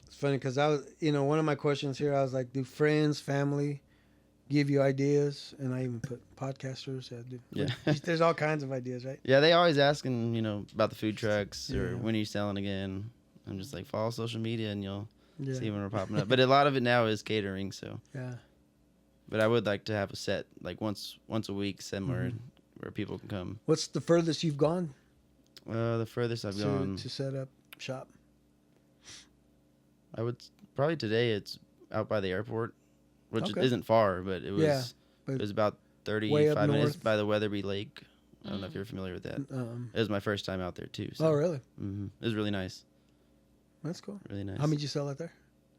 It's funny because I was, one of my questions here, I was like, do friends, family give you ideas? And I even put podcasters. Yeah. There's all kinds of ideas, right? Yeah, they always asking, about the food trucks or Yeah. when are you selling again. I'm just like, follow social media and you'll Yeah. see when we're popping up. But a lot of it now is catering, so. Yeah. But I would like to have a set like once a week somewhere Mm-hmm. where people can come. What's the furthest you've gone The furthest I've gone, to set up shop? I would probably today. It's out by the airport, which Okay. isn't far, but it was Yeah, but it was about way up 35 minutes north. by the Weatherby Lake. I don't know if you're familiar with that. It was my first time out there too. So. Oh, really? It was really nice. That's cool. Really nice. How many did you sell out there?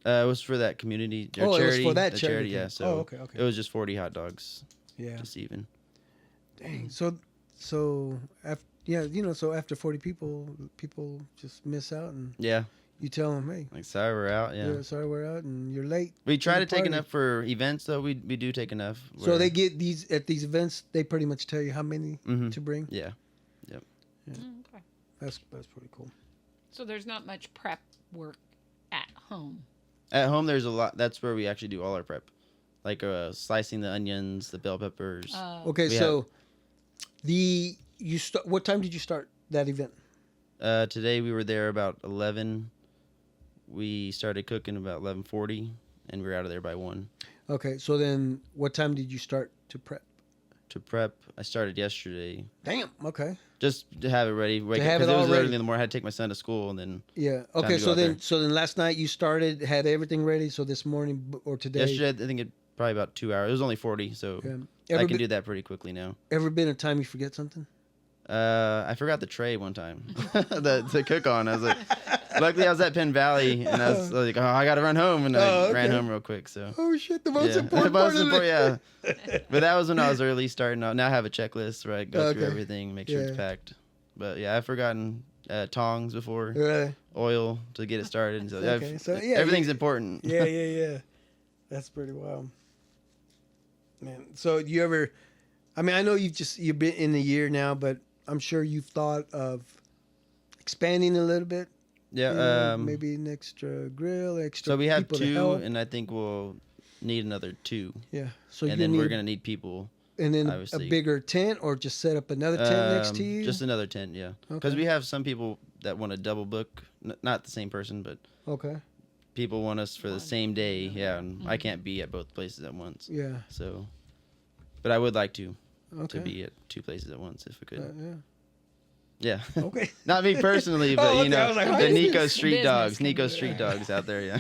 It was for that community or Oh, it was charity. for that the charity Yeah. thing. So Oh, okay, okay. it was just 40 hot dogs. Yeah. Just even. Dang. So after so after 40 people just miss out, and Yeah. you tell them, hey, Like sorry we're out. Yeah. sorry we're out and you're late. We try the to take party. enough for events though. We do take enough. So where- they get at these events. They pretty much tell you how many Mhm. to bring. Yeah. Okay. That's pretty cool. So there's not much prep work at home. At home, there's a lot. That's where we actually do all our prep, like slicing the onions, the bell peppers. Okay, We so what time did you start that event? Today we were there about 11. We started cooking about 11:40, and we were out of there by 1. Okay, so then what time did you start to prep? To prep, I started yesterday, Damn. Okay. just to have it ready. Wake up, have it 'cause it all was ready. early in the morning. I had to take my son to school, and then Yeah. Time Okay. to go So out then, there. last night you started, had everything ready. So this morning or today. yesterday I think it probably about 2 hours. It was only 40, so Okay. I Ever can been, do that pretty quickly now. ever been a time you forget something? I forgot the tray one time to cook on. I was like, luckily I was at Penn Valley, and I was like, oh, I got to run home, and I ran home real quick. So Oh shit! The most yeah, important The part most of important, it. yeah. But that was when I was early starting out. Now I have a checklist where I go through Okay. everything, make sure Yeah. it's packed. But yeah, I've forgotten tongs before, Right. oil to get it started. And so, Okay, so, yeah, everything's important. Yeah. That's pretty wild, man. So you ever? I mean, I know you've been in a year now, but I'm sure you've thought of expanding a little bit. Yeah. You know, maybe an extra grill, extra. So we have people to 2, help. and I think we'll need another 2, Yeah. So and you then need, we're gonna need people. and then a obviously. bigger tent, or just set up another tent next to you. Just another tent, yeah. Because Okay. we have some people that want to double book, not the same person, but Okay. people want us for the same day. Yeah, and I can't be at both places at once. Yeah. So, but I would like to Okay. be at 2 places at once if I could. Yeah. Yeah. Okay. Not me personally, but Oh, okay. I was like, how the is Nico this Street business Dogs, can Nico be- Street Dogs out there. Yeah.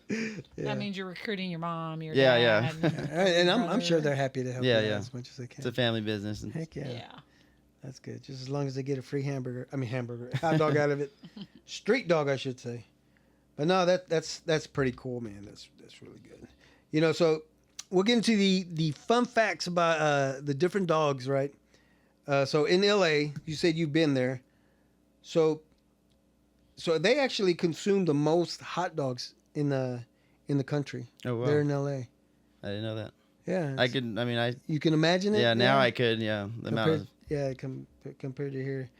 Yeah. That means you're recruiting your mom, your Yeah, yeah. dad. And I'm brother. sure they're happy to help Yeah, you out yeah. as much as they can. It's a family business, and Heck yeah. Yeah. That's good. Just as long as they get a free hot dog out of it. Street dog, I should say. But no, that's pretty cool, man. That's really good. So we'll get into the fun facts about the different dogs, right? So in LA, you said you've been there. So they actually consume the most hot dogs in the country. oh wow, They're in LA. I didn't know that. Yeah. I could. I mean, You can imagine it. yeah. Now I could. Yeah. The amount of compared to here,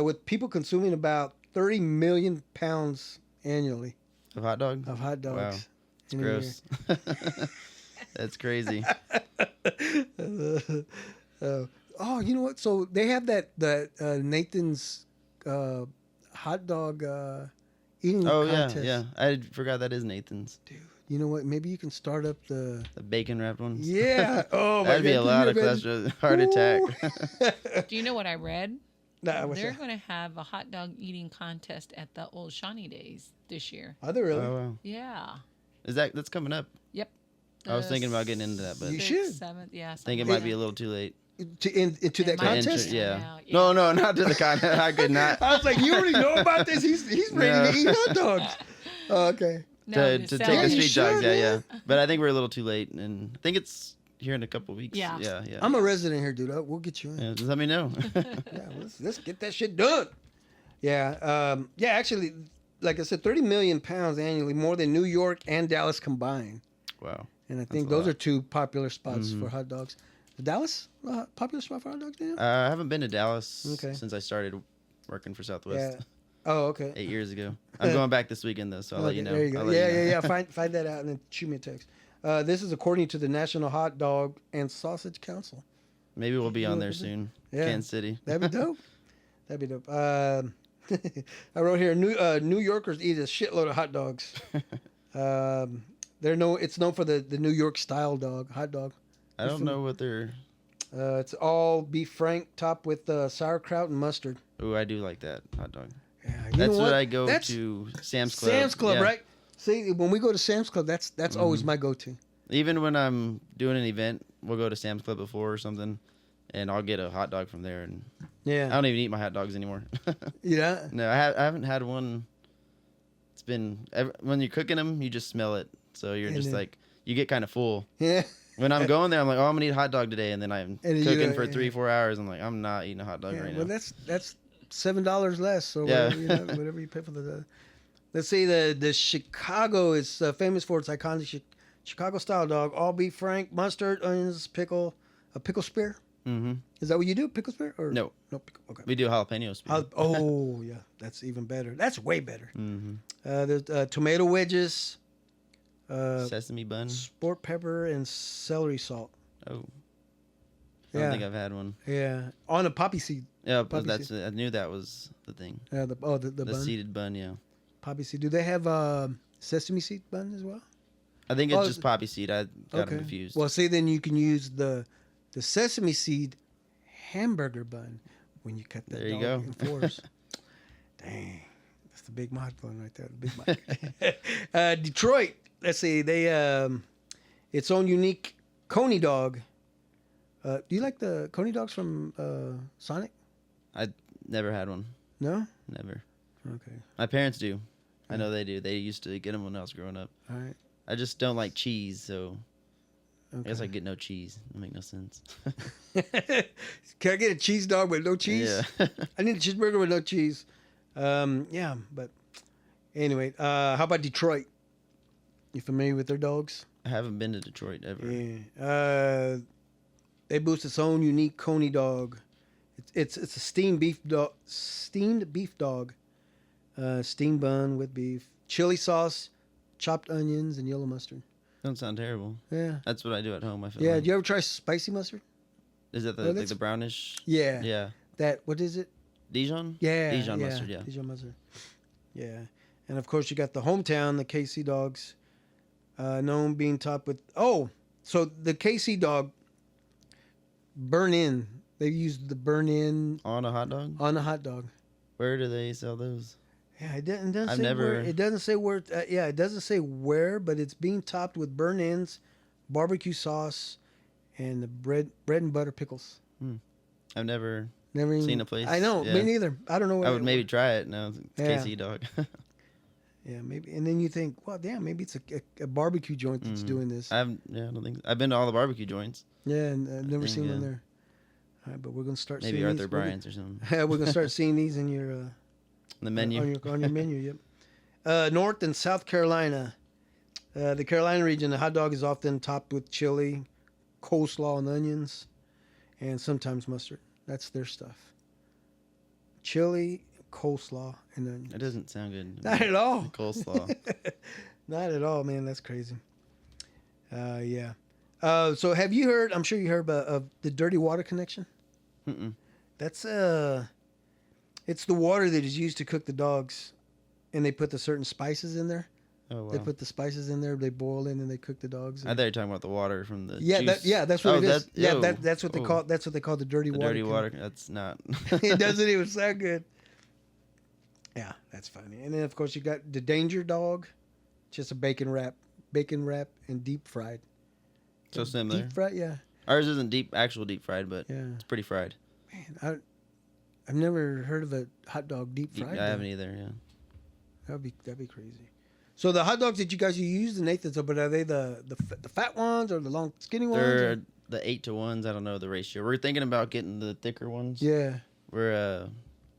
with people consuming about 30 million pounds annually Of hot dog? of hot dogs. It's in a year. gross. That's crazy. Oh, you know what? So they have that Nathan's hot dog eating Oh, contest. yeah. I forgot that is Nathan's. Dude, you know what? Maybe you can start up the. The bacon wrapped ones. Yeah. Oh my That'd be a God, lot can of you imagine? cholesterol, heart attack. Do you know what I read? Nah, what's They're that? going to have a hot dog eating contest at the Old Shawnee Days this year. Are they really? Oh, wow. Yeah. That's coming up? Yep. I was thinking about getting into that, but You I should. 7th, yeah. think it something might like be a that. little too late. Into that It might contest? enter- Yeah. Yeah, yeah. No, not to the contest. I could not. I was like, you already know about this. He's ready to No. eat hot dogs. Oh, okay. No, To sell take Yeah, the it. you street dogs. should, Yeah. man. But I think we're a little too late, and I think it's here in a couple weeks. Yeah. Yeah. I'm a resident here, dude. We'll get you in. Yeah, just let me know. Yeah, let's get that shit done. Yeah. Yeah. Actually, like I said, 30 million pounds annually, more than New York and Dallas combined. Wow. And I think a those lot. are two popular spots for hot dogs. Dallas, popular spot for hot dogs, Daniel? I haven't been to Dallas Okay. since I started working for Southwest Yeah. Oh, okay. 8 years ago. I'm going back this weekend though, so I'll let you know. There you go. I'll let Yeah, you know. yeah. Find that out and then shoot me a text. This is according to the National Hot Dog and Sausage Council. Maybe we'll be You on know there what they do? soon. Yeah. Kansas City. That'd be dope. That'd be dope. I wrote here, New Yorkers eat a shitload of hot dogs. It's known for the New York style hot dog. I don't know what they're. It's all beef frank topped with sauerkraut and mustard. Oh, I do like that hot dog. Yeah, you That's know what I go That's to Sam's Club. Sam's Club, Yeah. right? See, when we go to Sam's Club, that's always my go-to. Even when I'm doing an event, we'll go to Sam's Club before or something, and I'll get a hot dog from there. And I Yeah, don't even eat my hot dogs anymore. yeah, No, I haven't had one. It's been when you're cooking them, you just smell it, so you're And just then- like you get kind of full. yeah. When I'm going there, I'm like, oh, I'm gonna eat a hot dog today, and then I'm And you cooking go, for yeah. 3-4 hours. I'm like, I'm not eating a hot dog Yeah, right well, now. that's $7 less, or Yeah. whatever you pay for the. Let's see, the Chicago is famous for its iconic Chicago style dog, all beef frank, mustard, onions, a pickle spear. Mm-hmm. Is that what you do, pickle spear? Or No, no pickle. Okay. we do jalapenos. Oh yeah, that's even better. That's way better. Mm-hmm. There's tomato wedges, Sesame bun. sport pepper, and celery salt. Oh, I Yeah. don't think I've had one. Yeah, on a poppy seed. Yeah, but Poppy that's I knew that was the thing. The The bun. seeded bun, yeah. Poppy seed. Do they have sesame seed bun as well? I think it's Oh, just poppy seed. I got them confused. Well, see, then you can use the sesame seed hamburger bun when you cut that There you dog go. in fours. Dang, that's the big mod bun right there. The big mod. Detroit. Let's see. They its own unique coney dog. Do you like the coney dogs from Sonic? I never had one. No. Never. Okay. My parents do. I know they do. They used to get them when I was growing up. All right. I just don't like cheese, so Okay. I guess I get no cheese. That make no sense. Can I get a cheese dog with no cheese? Yeah. I need a cheeseburger with no cheese. Yeah, but anyway, how about Detroit? You familiar with their dogs? I haven't been to Detroit ever. Yeah. They boost its own unique coney dog. It's a steamed beef dog. Steamed beef dog. Steamed bun with beef, chili sauce, chopped onions, and yellow mustard. Don't sound terrible. Yeah. That's what I do at home. I feel Yeah. like. Do you ever try spicy mustard? Is that Well, like that's- the brownish? Yeah. Yeah. That what is it? Dijon? Yeah. Dijon mustard, yeah. Dijon mustard. Yeah. And of course you got the hometown, the KC dogs, known being topped with so the KC dog burn in. They used the burn in On a hot dog? on a hot dog. Where do they sell those? Yeah, it doesn't I've say never- where. It doesn't say where. Yeah, it doesn't say where, but it's being topped with burn ins, barbecue sauce, and the bread and butter pickles. I've never. Never even Seen a place, I know, yeah. me neither. I don't know. Where I would maybe try it. No, it's Yeah. KC dog. Yeah, maybe. And then you think, well, damn, maybe it's a barbecue joint that's doing this. I don't think. I've been to all the barbecue joints. Yeah, and I've never think, seen one yeah. there. All right, but we're gonna start Maybe seeing Arthur these. Bryant's or something. We're gonna start seeing these in your The menu. on your menu. Yep. North and South Carolina, the Carolina region, the hot dog is often topped with chili, coleslaw, and onions, and sometimes mustard. That's their stuff. Chili, coleslaw and then It doesn't sound good. not at all. Coleslaw. Not at all, man. That's crazy. Yeah. So have you heard? I'm sure you heard about the dirty water connection. Mm-mm. That's it's the water that is used to cook the dogs, and they put the certain spices in there. Oh wow. They put the spices in there. They boil in and they cook the dogs. I thought you were talking about the water from the Yeah, juice. that's what it is. Yeah, ew. that's what they call. That's what they call the dirty the water. dirty water. That's not. It doesn't even sound good. Yeah, that's funny. And then of course you got the danger dog, just a bacon wrap and deep fried. So similar. Deep fried, yeah. Ours isn't actual deep fried, but Yeah. it's pretty fried. Man, I've never heard of a hot dog deep fried. I haven't either. Yeah. That'd be crazy. So the hot dogs that you guys use, the Nathan's, but are they the fat ones or the long skinny ones? They're the 8-to-1s. I don't know the ratio. We're thinking about getting the thicker ones. Yeah. We're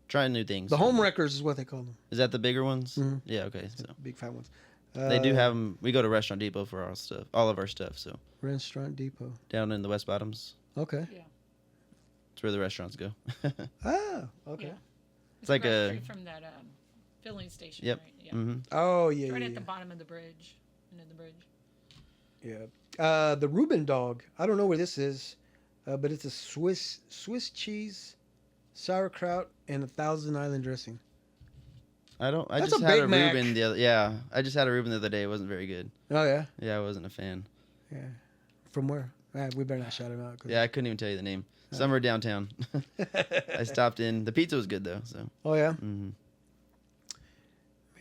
trying new things. The home wreckers is what they call them. Is that the bigger ones? Mhm. Yeah. Okay. So Big fat ones. they do have them. We go to Restaurant Depot for our stuff, all of our stuff. So Restaurant Depot. down in the West Bottoms, Okay. Yeah. it's where the restaurants go. Ah, okay. Yeah. It's like across a- the street from that filling station. Yep. Right? Yeah. Mm-hmm. Oh yeah. It's right yeah, at the yeah. bottom of the bridge. Under the bridge. Yeah. The Reuben dog. I don't know where this is, but it's a Swiss cheese, sauerkraut, and 1,000 Island dressing. I That's just a had Big a Mac. Reuben the other. Yeah. I just had a Reuben the other day. It wasn't very good. Oh yeah. Yeah, I wasn't a fan. Yeah. From where? We better not shout him out. Yeah, I couldn't even tell you the name. Somewhere downtown. I stopped in. The pizza was good though. So. Oh yeah. Mm-hmm.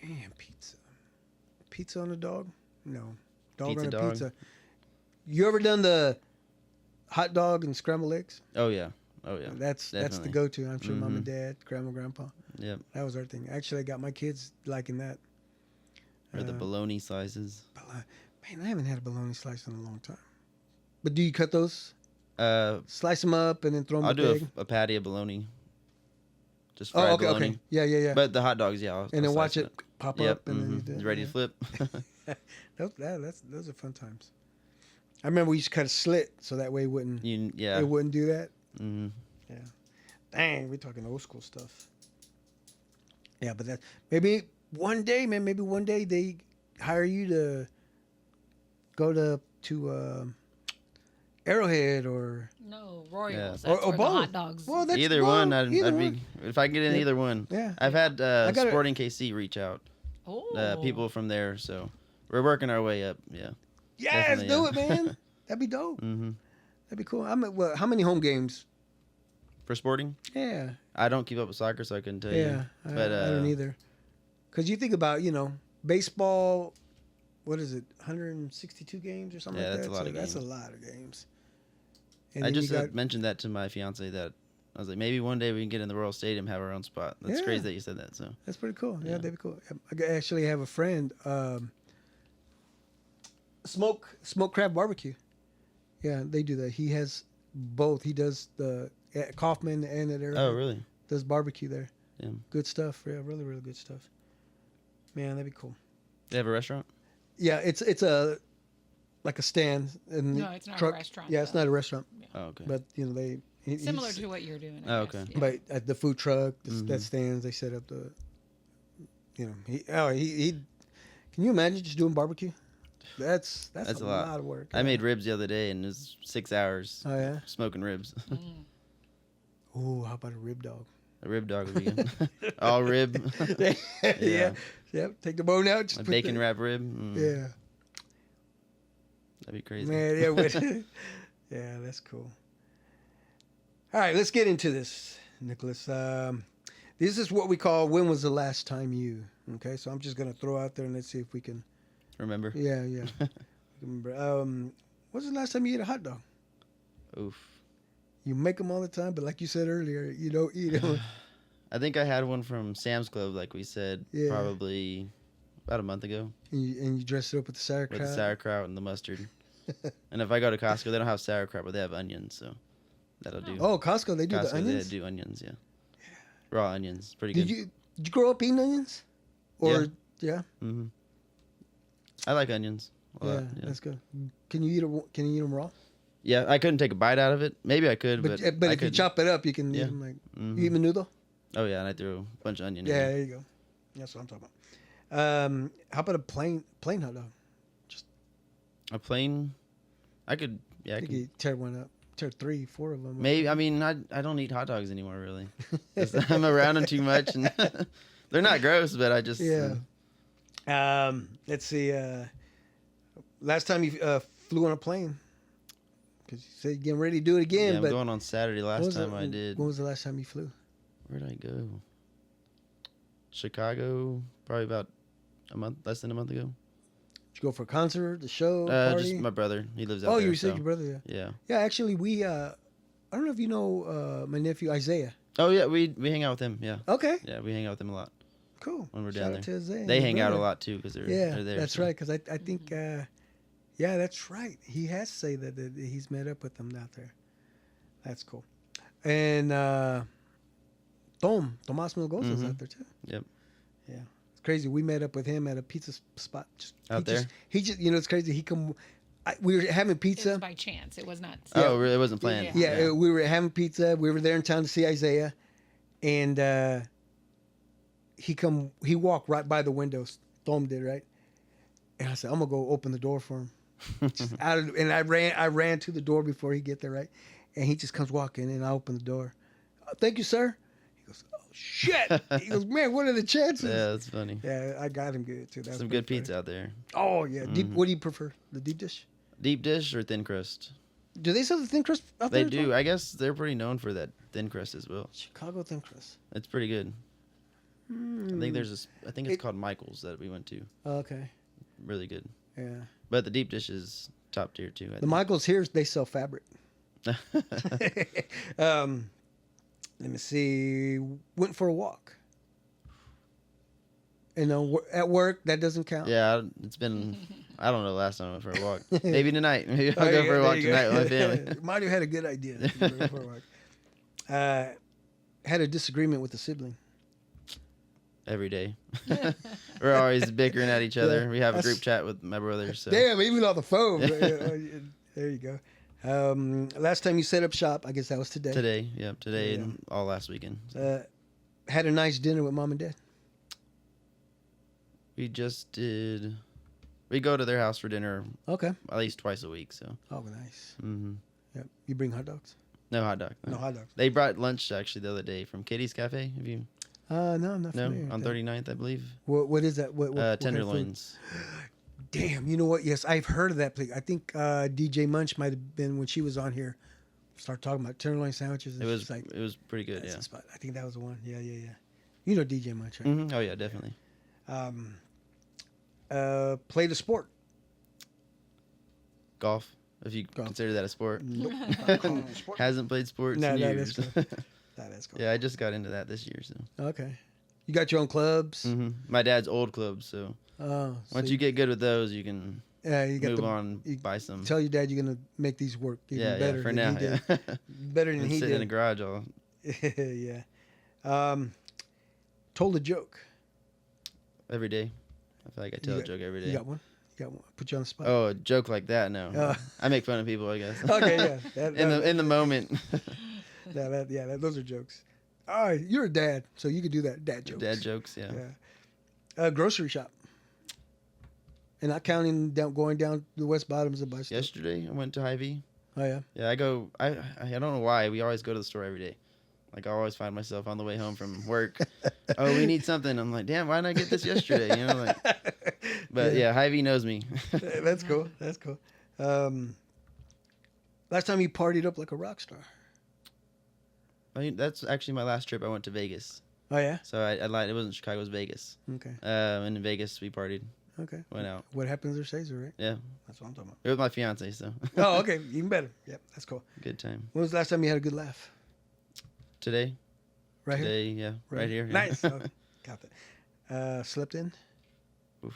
Man, pizza. Pizza on a dog? No. Dog Pizza on a dog. pizza. You ever done the hot dog and scrambled eggs? Oh yeah. Oh yeah. That's the definitely. go-to. I'm sure mom Mhm. and dad, grandma, grandpa. Yep. That was our thing. Actually, I got my kids liking that. Or the Uh, bologna slices. Man, I haven't had a bologna slice in a long time. But do you cut those? Uh, Slice them up and then throw them I'll in the do egg? a patty of bologna. Just fried Oh, okay, bologna. okay. Yeah. But the hot dogs, yeah. I'll and then slice watch it pop Yep. up and then you mhm. do it. Ready Yeah. to flip. Those are fun times. I remember we used to cut a slit so that way Yeah. it wouldn't do that. hmm Yeah. Dang, we're talking old school stuff. Yeah, but that maybe one day they hire you to go to Arrowhead or No, Royals. Yeah. That's or where the both. hot dogs. Well, that's Either well, one, I'd either be one. if I can get in Yeah. either one. Yeah. I've had gotta- Sporting KC reach out, Oh. people from there, so we're working our way up. Yeah. Yes, Definitely, do yeah. it, man. That'd be dope. hmm That'd be cool. How many home games? For Sporting, Yeah. I don't keep up with soccer, so I couldn't tell Yeah. you. I But don't either. Because you think about, baseball, what is it, 162 games or something Yeah, like that's that? a lot of That's a games. lot of games. And I then you just got- mentioned that to my fiance that I was like, maybe one day we can get in the Royal Stadium, have our own spot. That's Yeah. crazy that you said that. So That's pretty cool. Yeah, Yeah. that'd be cool. I actually have a friend, smoke crab barbecue. Yeah, they do that. He has both. He does the at Kaufman and at Arrowhead. oh really? Does barbecue there. Yeah. Good stuff. Yeah, really, really good stuff. Man, that'd be cool. They have a restaurant. Yeah, it's a like a stand and No, it's not a truck. restaurant, Yeah, it's though. not a restaurant, Oh okay. but they Similar he's- to what you're doing. Oh, I guess. okay. Yeah. But at the food truck, that Mhm. stands, they set up the. He. Can you imagine just doing barbecue? That's That's a a lot. lot of work. I made ribs the other day and it was 6 hours Oh yeah. smoking ribs. Mm. Ooh, how about a rib dog? A rib dog would be good. All rib. yeah. Yep. Take the bone out. Just A put bacon the, wrap rib. Mm, Yeah. That'd be crazy. Man. Yeah. Yeah. That's cool. All right, let's get into this, Nicolas. This is what we call "When was the last time you?" Okay, so I'm just gonna throw out there and let's see if we can. Remember? Yeah. Remember. When's the last time you ate a hot dog? Oof. You make them all the time, but like you said earlier, you don't eat them. I think I had one from Sam's Club, like we said, Yeah. probably about a month ago, and you dress it up with the sauerkraut. with the sauerkraut and the mustard. And if I go to Costco, they don't have sauerkraut, but they have onions, so that'll do. Oh, Costco, they do Costco, the onions. They do onions, yeah. Raw onions, pretty Did good. you grow up eating onions? Or yeah, hmm I like onions a lot. Yeah. that's good. Can you eat them raw? Yeah, I couldn't take a bite out of it. Maybe I could, But but but I if you couldn't. chop it up, you can eat Yeah. them like Mhm. you eat menudo. Oh yeah, and I threw a bunch of onion. Yeah, in there. there you go. That's what I'm talking about. How about a plain hot dog? A plain. I could. Yeah, I I think could. you tear one up, tear 3, 4 of them. Maybe. I mean, I don't eat hot dogs anymore really. 'Cause I'm around them too much, and they're not gross, but I just. Yeah. Let's see. Last time you flew on a plane, because you said you're getting ready to do it again. Yeah, I'm but going on Saturday. when Last was time the- I did. When was the last time you flew? Where did I go? Chicago, probably about less than a month ago. Did you go for a concert, the show, Just party? my brother. He lives out Oh, there. you said so, your brother. Yeah. Yeah. Yeah, actually, we. I don't know if you know my nephew Isaiah. Oh yeah, we hang out with him. Yeah. Okay. Yeah, we hang out with him a lot Cool. when we're Shout down out there. to Isaiah and They your hang out a brother. lot too because they're there. That's so. right. Because I think yeah, that's right. He has said that he's met up with them out there. That's cool. And Tomas Melgoza's Mhm. out there too. Yep. Yeah, it's crazy. We met up with him at a pizza spot. Out there? He just it's crazy. We were having It pizza. was by chance. It was not. Oh, really? It wasn't planned. Yeah, we were having pizza. We were there in town to see Isaiah, and he walked right by the windows. Tom did, right? And I said, I'm gonna go open the door for him. And I ran to the door before he get there, right? And he just comes walking, and I open the door. Thank you, sir. He goes, oh shit. He goes, man, what are the chances? Yeah, that's funny. Yeah, I got him good too. That was Some pretty good pizza out there. funny. Oh yeah, deep. Mhm. What do you prefer? The deep dish? Deep dish or thin crust? Do they sell the thin crust out They there? as well? do. I guess they're pretty known for that thin crust as well. Chicago thin crust. It's pretty good. I think I think it's It- called Michael's that we went to. Okay. Really good. Yeah. But the deep dish is top tier too. I The Michaels here, they sell fabric. think. Let me see. Went for a walk. At work, that doesn't count. Yeah, it's been. I don't know the last time I went for a walk. Maybe tonight. Maybe I'll Oh, go yeah, for a there walk you go. tonight with my family. Mario had a good idea. To go for a walk. Had a disagreement with a sibling. Every day. We're always bickering at each other. Yeah, We have a that's- group chat with my brother. So Damn, even on the phone. There you go. Last time you set up shop, I guess that was today. today, yep, today Yeah. and all last weekend. So Had a nice dinner with mom and dad. we just did. We go to their house for dinner Okay. at least twice a week. So Oh, nice. Yep. You bring hot dogs? no hot dog. No hot dogs. They brought lunch actually the other day from Katie's Cafe. Have you? No, I'm not No, familiar. on with that. 39th, I believe. What is that? What kind of food? Tenderloins. Damn, you know what? Yes, I've heard of that place. I think DJ Munch might have been when she was on here. Start talking about tenderloin sandwiches. And It was she's like, it was pretty good. that's Yeah. the spot. I think that was the one. Yeah. You know DJ Munch, right? Oh yeah, definitely. Played a sport. Golf, if you Golf. consider that a sport. Nope. Not calling it a sport. Hasn't played sports No, in no, years. that's cool. That's cool. Yeah, I just got into that this year. So Okay. You got your own clubs. my dad's old club. So Oh, once you get good with those, you can you got move the, on, you buy some. Tell your dad you're gonna make these work even Yeah, better yeah. For than now, he did. yeah. Better than And he sit in the did. garage all Yeah. Told a joke. every day. I feel like I tell a joke every day. You got one? Put you on the spot. Oh, a joke like that? No, Oh. I make fun of people. I guess. Okay, yeah. in the moment. Those are jokes. All right, you're a dad, so you could do that. Dad jokes. Dad jokes. Yeah. Yeah. Grocery shop. And not counting going down the West Bottoms and buy stuff. Yesterday I went to Hy-Vee. Oh yeah. Yeah, I go. I don't know why. We always go to the store every day. Like I always find myself on the way home from work. Oh, we need something. I'm like, damn, why didn't I get this yesterday? You know, like. But yeah, Hy-Vee knows me. That's cool. That's cool. Last time you partied up like a rock star. I mean, that's actually my last trip. I went to Vegas. Oh yeah. So I lied. It wasn't Chicago. It was Vegas. Okay. And in Vegas we partied. Okay. Went out. What happens there stays there, right? Yeah. That's what I'm talking It was my fiance, so. about. Oh, okay. Even better. Yep. That's cool. Good time. When was the last time you had a good laugh? Today. Right here. Today, yeah. Right here. Yeah. Nice. Okay. Got that. Slept in. Oof.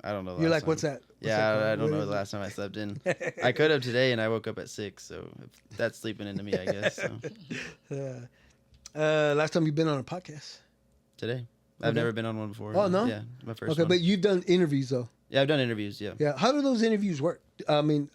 I don't know. You're last like, time. what's that? What's that Yeah, called? I don't What know is the it? last time I slept in. I could have today, and I woke up at 6, so that's sleeping into me, I guess. So. Last time you've been on a podcast? Today. I've Okay. never been on one before. Oh, no? Yeah, my first Okay, one. but you've done interviews though. Yeah, I've done interviews, yeah. Yeah. How do those interviews work? I mean,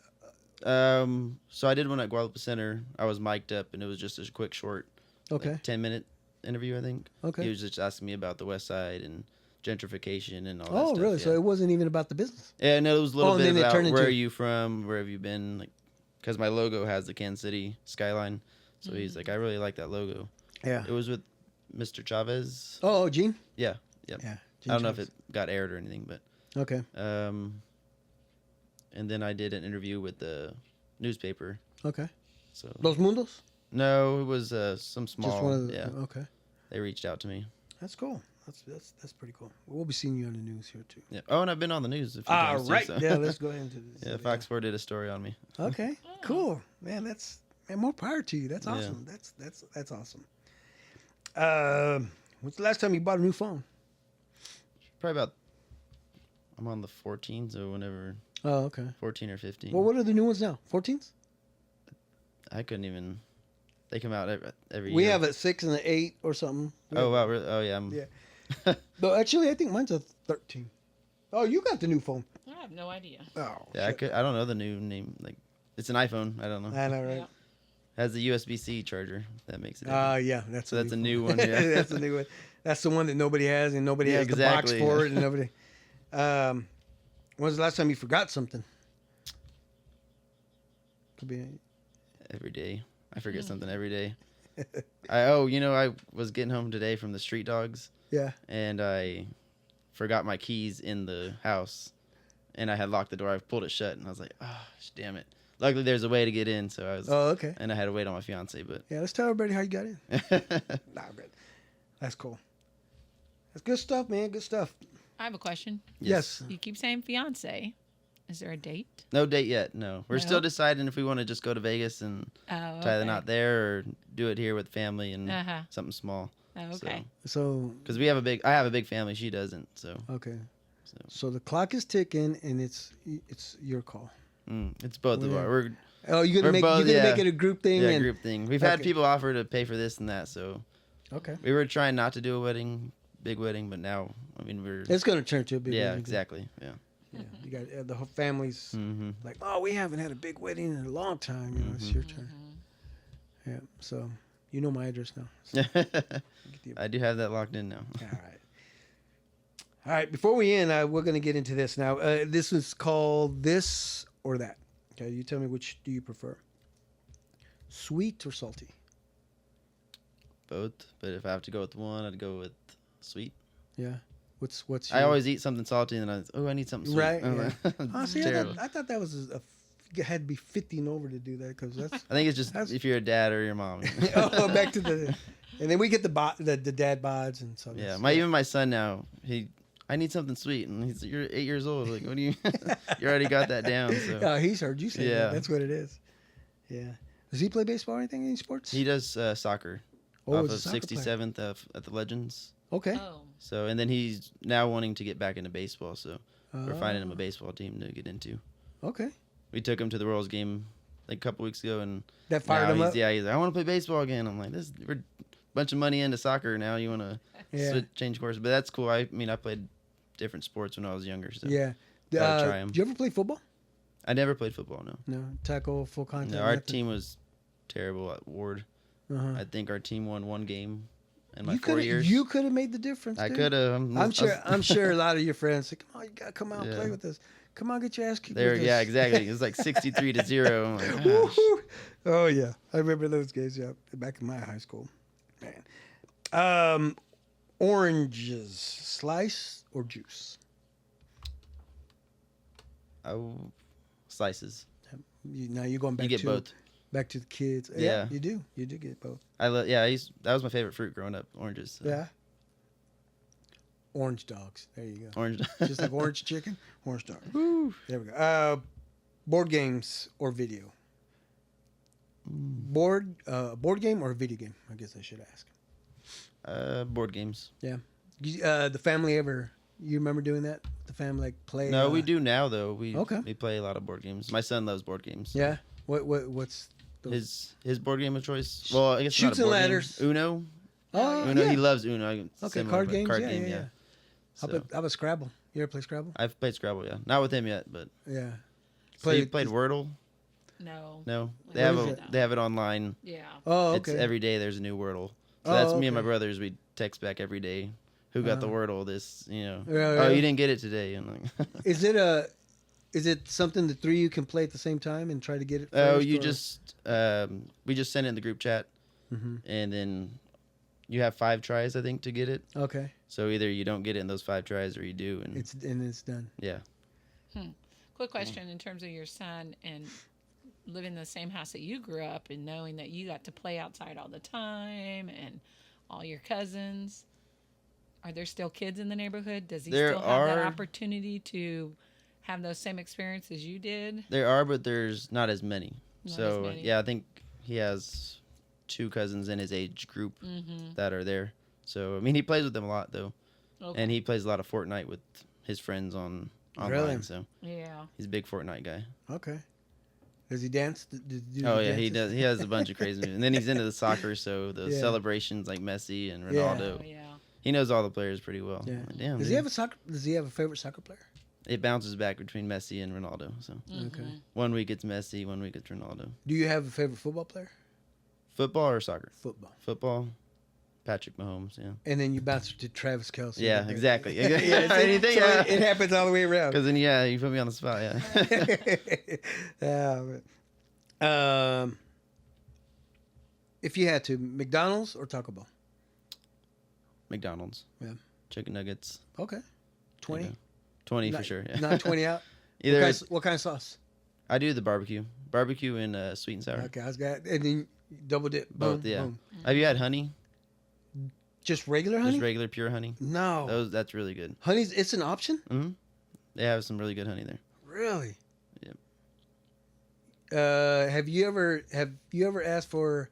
So I did one at Guadalupe Center. I was mic'd up, and it was just a quick, short, okay. like, 10-minute interview, I think. Okay. He was just asking me about the West Side and gentrification and all that Oh, stuff. really? Yeah. So it wasn't even about the business. Yeah, no, it was a little and bit then it about turned where into- are you from, where have you been, like, because my logo has the Kansas City skyline. So he's like, I really like that logo. Yeah. It was with Mr. Chavez. Oh, Gene? Yeah, yep. Yeah. I don't know if it got aired or anything, but Okay. and then I did an interview with the newspaper. Okay. So Los Mundos? no, it was some small. Just one of the. yeah, Okay. they reached out to me. That's cool. That's pretty cool. We'll be seeing you on the news here too. Yeah. Oh, and I've been on the news a few Ah, times. right. Too, so. Yeah, let's go ahead into this. Yeah, Fox 4 did a story on me. Okay. Cool. Man, more power to you. That's Yeah. awesome. That's awesome. When's the last time you bought a new phone? Probably about. I'm on the 14, so whenever Oh, okay. 14 or 15. Well, what are the new ones now? 14s? I couldn't even. They come out every We year. have a 6 and an 8 or something. Oh wow! Really? Oh yeah. Yeah. No, actually, I think mine's a 13. Oh, you got the new phone. I have no idea. Oh, Yeah, shit. I don't know the new name. Like, it's an iPhone. I don't know. I know, right? Yeah. Has the USB-C charger. That makes it. Yeah, that's So that's a new one, yeah. that's a new one. That's the one that nobody has, and nobody Yeah, has exactly, the box for yeah. it, and nobody. When was the last time you forgot something? Could be. Every day. I forget Hmm. something every day. I was getting home today from the Streetdogs, Yeah. and I forgot my keys in the house, and I had locked the door. I pulled it shut, and I was like, damn it. Luckily, there's a way to get in, so I was. Oh, okay. And I had to wait on my fiance, but. Yeah, let's tell everybody how you got in. Nah, good. That's cool. That's good stuff, man. Good stuff. I have a question. Yes. You keep saying fiance. Is there a date? No date yet. No, we're No? still deciding if we want to just go to Vegas and Oh, tie the okay. knot there, or do it here with family and Uh-huh. something small. Oh, okay. So, Because I have a big family. She doesn't. So okay. So. So the clock is ticking, and it's your call. it's both of Yeah. our. We're Oh, you're gonna We're make both- you're gonna yeah. make it a group thing. yeah and, group thing. We've had Okay. people offer to pay for this and that. So Okay. we were trying not to do a big wedding, but now we're. It's gonna turn to a big. yeah, wedding. exactly. Yeah. Yeah. You got the whole family's Mm-hmm. like, oh, we haven't had a big wedding in a long time. You know, it's your turn. Yeah. So you know my address now. So get the- I do have that locked in now. All right. All right. Before we end, we're going to get into this now. This is called This or That. Okay. You tell me which do you prefer? Sweet or salty? Both, but if I have to go with one, I'd go with sweet. Yeah. What's I your- always eat something salty, and I need something sweet. Right, I'm yeah. like, Oh, it's see, terrible. I thought that was you had to be 50 and over to do that because that's I think it's just That's- if you're a dad or your mom. oh, back to the, and then we get the dad bods and so Yeah, that's- even my son now, I need something sweet, and you're 8 years old. Like, what do you? You already got that down. So Oh, he's heard you say Yeah. that. That's what it is. Yeah. Does he play baseball or anything? Any sports? he does soccer Oh, off he's a of soccer player. 67th at the Legends. Okay. Oh. So, and then he's now wanting to get back into baseball. So we're finding him a Oh, baseball team to get into. Okay. We took him to the Royals game like a couple weeks ago, and That fired now him he's, up. yeah, he's like, I want to play baseball again. I'm like, we're a bunch of money into soccer now. You want to Yeah. change course, but that's cool. I played different sports when I was younger. So Yeah. Gotta try 'em. Did you ever play football? I never played football. No, No. Tackle, full contact. no, our nothing? team was terrible at Ward. Uh-huh. I think our team won one game in my You 4 could years. you could have made the difference. I dude. could have. I'm sure a lot of your friends say, "Come on, you gotta come out and play Yeah. with us. Come on, get your ass kicked." There, with yeah, us." exactly. It was like 63-0. I'm like, gosh. Woohoo. Oh yeah, I remember those games. Yeah, back in my high school, man. Oranges, slice or juice? Oh, slices. Now you're going back You get to both. back to the kids. Yeah. you do. You do get both. I love. Yeah, that was my favorite fruit growing up. Oranges. So. Yeah. Orange dogs. There you go. Orange. Just like orange chicken, orange dog. There we go. Board games or video? Board game or video game? I guess I should ask. Board games. The family ever? You remember doing that? The family like play? No, we do now though. We play a lot of board games. My son loves board games. so Yeah. What's those? his board game of choice? Well, I guess Chutes not a and board ladders. Game. Uno. Oh, Uno. yeah. He loves Uno. Okay, Similar, card but games. Card Yeah, game. yeah. How So, about Scrabble? You ever play Scrabble? I've played Scrabble. Yeah, not with him yet, but Yeah. he played Wordle. No. No, What is they have it online. Yeah. Oh, It's okay. every day. There's a new Wordle. So that's me okay. and my brothers. We text back every day. Who got the Uh-huh. Wordle? This, Yeah, Oh, yeah. you didn't get it today. And like, Is it something the three of you can play at the same time and try to get it? oh, First, you or? just we just send it in the group chat, Mhm. and then you have 5 tries, I think, to get it. Okay. So either you don't get it in those 5 tries, or you do, and It's done. yeah. Quick question in terms of your son and living in the same house that you grew up and knowing that you got to play outside all the time and all your cousins. Are there still kids in the neighborhood? Does he There still have that are. opportunity to have those same experiences you did? There are, but there's not as many. Not So as many. yeah, I think he has 2 cousins in his age group that are there. So I mean, he plays with them a lot though, Okay. and he plays a lot of Fortnite with his friends online. Really? So Yeah. he's a big Fortnite guy. Okay. Does he dance? Oh yeah, he does. He has a bunch of crazy moves, and then he's into the soccer. So the Yeah. celebrations like Messi and Yeah. Ronaldo. Oh, yeah. He knows all the players pretty well. Yeah. Like, damn, Does dude. he have a soccer? Does he have a favorite soccer player? It bounces back between Messi and Ronaldo. So Okay. one week it's Messi, one week it's Ronaldo. Do you have a favorite football player? Football or soccer? Football. Football. Patrick Mahomes. Yeah. And then you bounce to Travis Kelce. Yeah, right there. exactly. Yeah, Anything. so Yeah. it happens all the way around. Because then, yeah, you put me on the spot. Yeah. Yeah. If you had to, McDonald's or Taco Bell? McDonald's. Yeah. Chicken nuggets. Okay. 20? Yeah. 20 for Not- sure. Yeah. Not 20 out? Either What kind of sauce? I do the barbecue and sweet and sour. Okay, I was got, and then double dip. Both. Boom, Yeah. boom. Have you had honey? Just regular honey? Just regular pure honey. No. That's really good. Honey's, it's an option? Hmm. They have some really good honey there. Really? Yep. Have you ever asked for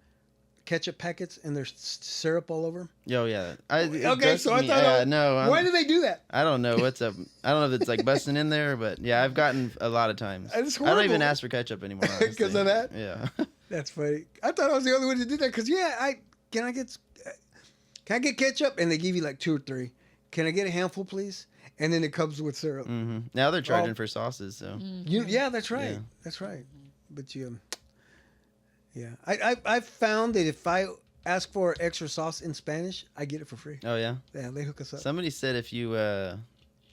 ketchup packets and there's syrup all over them? Oh yeah. Okay, so I thought. no. Why do they do that? I don't know what's up. I don't know if it's like busting in there, but yeah, I've gotten a lot of times. It's I don't even horrible. ask for ketchup anymore. Honestly. 'Cause of that? Yeah. That's funny. I thought I was the only one to do that because can I get ketchup? And they give you like 2 or 3. Can I get a handful, please? And then it comes with syrup. Hmm. Now they're charging Oh. for sauces, so Yeah, that's right. Yeah. That's right. But yeah, I found that if I ask for extra sauce in Spanish, I get it for free. oh yeah. Yeah, they hook us up. Somebody said if you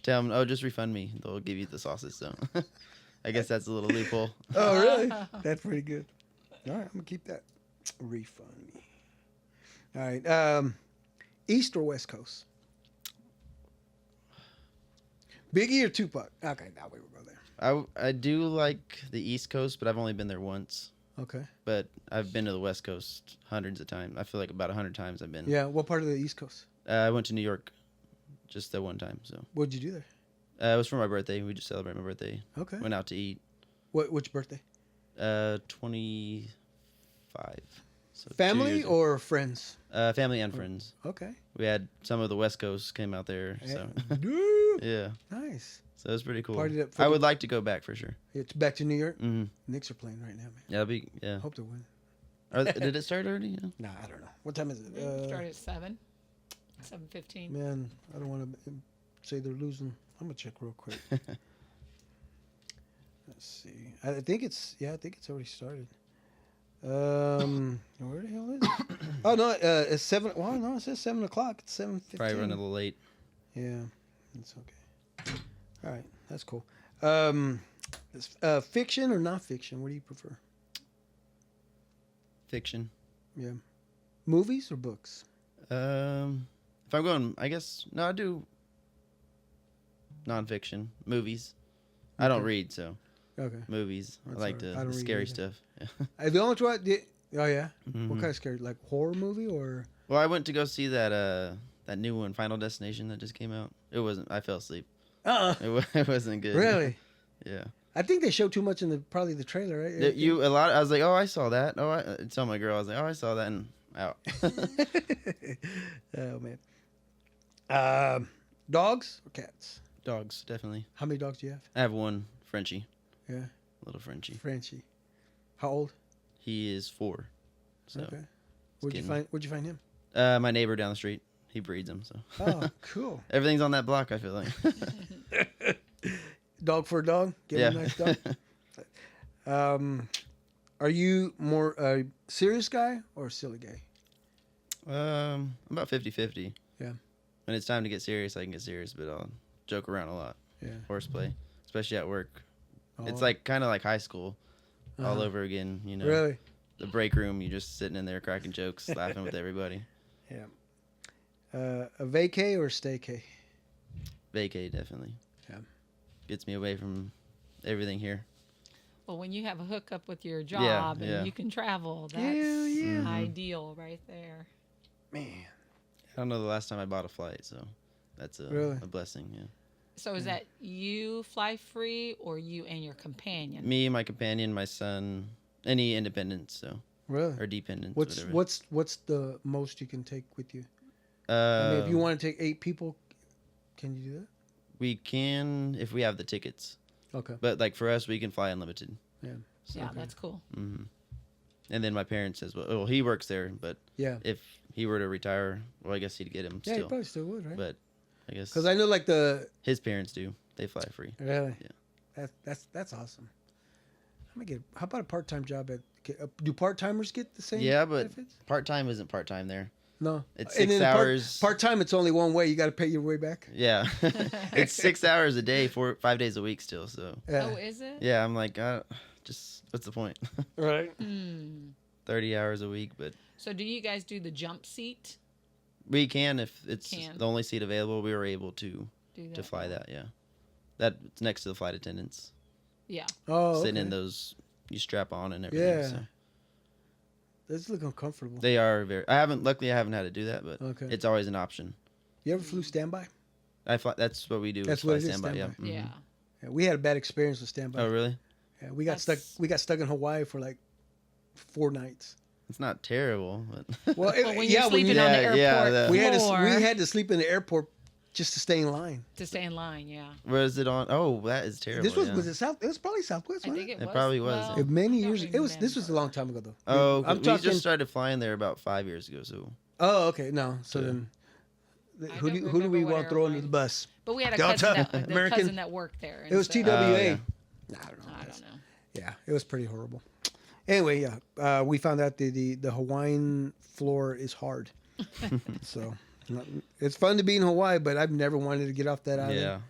tell them, oh, just refund me, they'll give you the sauces. So I guess that's a little loophole. Oh, really? That's pretty good. All right, I'm gonna keep that. Refund me. All right. East or West Coast? Biggie or Tupac? Okay, now we will go there. I do like the East Coast, but I've only been there once. Okay. But I've been to the West Coast hundreds of times. I feel like about 100 times I've been. Yeah. What part of the East Coast? I went to New York just that one time. So What'd you do there? it was for my birthday. We just celebrated my birthday. Okay. Went out to eat. Which birthday? 25. So 2 Family years ago. or friends? Family and friends. Okay. We had some of the West Coast came out there. So Dude. yeah. Nice. So it was pretty cool. Partied up for I the- would like to go back for sure. It's back to New York. Hmm. Knicks are playing right now, man. Yeah. Hope they win. Did it start already? Yeah. Nah, I don't know. What time is it? Start at 7:15. Man, I don't want to say they're losing. I'm gonna check real quick. Let's see. I think it's already started. Where the hell is it? Oh no, it's 7. Well, no, it says 7 o'clock. It's 7:15. Probably running a little late. Yeah, it's okay. All right, that's cool. Fiction or nonfiction? What do you prefer? Fiction. Yeah, movies or books? If I'm going, I guess no, I do nonfiction movies. I don't Okay. read, so Okay. movies. That's I like all right. I the don't read scary either. stuff. The only one. Oh yeah. What Mhm. kind of scary? Like horror movie or? Well, I went to go see that new one, Final Destination, that just came out. It wasn't. I fell asleep. It wasn't good. Really? Yeah. I think they showed too much in the trailer, right? I was like, oh, I saw that. Oh, I tell my girl, I was like, oh, I saw that, and out. Oh man. Dogs or cats? Dogs, definitely. How many dogs do you have? I have one Frenchie. Yeah. Little Frenchie. Frenchie. How old? He is 4. So Okay. Where'd you find him? my neighbor down the street. He breeds them. So Oh, cool. everything's on that block. I feel like. Dog for a dog. Give him a nice dog. Are you more a serious guy or a silly guy? About 50-50. Yeah. When it's time to get serious, I can get serious, but I'll joke around a lot. Yeah. Horseplay, especially at work. It's Oh. like kind of like high school all Uh-huh. over again, you know. Really? The break room, you're just sitting in there cracking jokes, laughing with everybody. A vacay or a staycay? Vacay, definitely. Yeah. Gets me away from everything here. Well, when you have a hookup with your job yeah. and you can travel, that's Hell yeah. ideal right there. Man. I don't know the last time I bought a flight, so that's Really? a blessing, yeah. So is that you fly free or you and your companion? Me, my companion, my son, any independents, so Really? or dependents, What's whatever. what's the most you can take with you? I Uh, mean, if you want to take 8 people, can you do that? we can if we have the tickets, Okay. but like for us, we can fly unlimited. Yeah. So, Yeah, that's cool. hmm And then my parents says, well, he works there, but Yeah. if he were to retire, well, I guess he'd get him Yeah, you still. probably still would, right? But I guess Because I know, like his parents do. They fly free. really. Yeah. That's awesome. I'm gonna get. How about a part-time job at? Do part-timers get the same? Yeah, but benefits? part time isn't part time there. No. It's And 6 then hours. Part-time, it's only one way. You got to pay your way back. Yeah, it's 6 hours a day, 5 days a week still. So Oh, is it? yeah, I'm like, just what's the point? Right. 30 hours a week, but So do you guys do the jump seat? we can if it's Can. the only seat available. We were able to Do that? fly that. Yeah, that's next to the flight attendants, Yeah. Oh, sitting okay. in those you strap on and everything. Yeah. So. Does look uncomfortable. They are very. Luckily, I haven't had to do that, but Okay. it's always an option. You ever flew standby? I fly. That's what we do. That's is fly what it is, standby. Yeah. standby. Mhm. Yeah. Yeah, we had a bad experience with standby. Oh really? Yeah, we got stuck. That's- We got stuck in Hawaii for like 4 nights. It's not terrible, but Well, But when you're sleeping on the Yeah, airport yeah, we had floor to we had to sleep in the airport just to stay in line. to stay in line, yeah. where is it on? Oh, that is terrible. This was yeah. was it South? It was probably Southwest. I Wasn't think it? it was. probably was, Well, yeah. Many I don't years. It was. This was a remember. long time ago though. Oh, I'm we talking. just started flying there about 5 years ago. So Oh, okay. No. So Yeah. then, I who don't do we remember what want to throw under airline. the bus? But we had a Delta, cousin that, the American. cousin that worked there. It was so- TWA. yeah. I don't know. I don't know. Yeah, it was pretty horrible. Anyway, yeah, we found out the Hawaiian floor is hard. So it's fun to be in Hawaii, but I've never wanted to get off that island.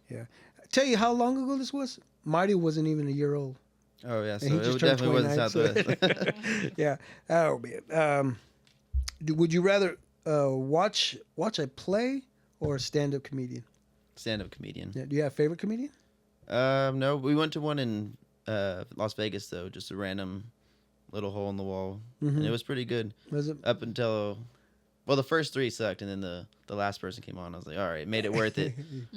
yeah. Tell you how long ago this was? Marty wasn't even a year old. Oh yeah. So And he it just turned definitely wasn't 29, so- Southwest. Yeah. Oh man. Would you rather watch a play or a stand-up comedian? Stand-up comedian. Yeah. Do you have a favorite comedian? No, we went to one in Las Vegas though, just a random little hole in the wall, and it was pretty good Was it? up until. Well, the first 3 sucked, and then the last person came on. I was like, all right, made it worth it.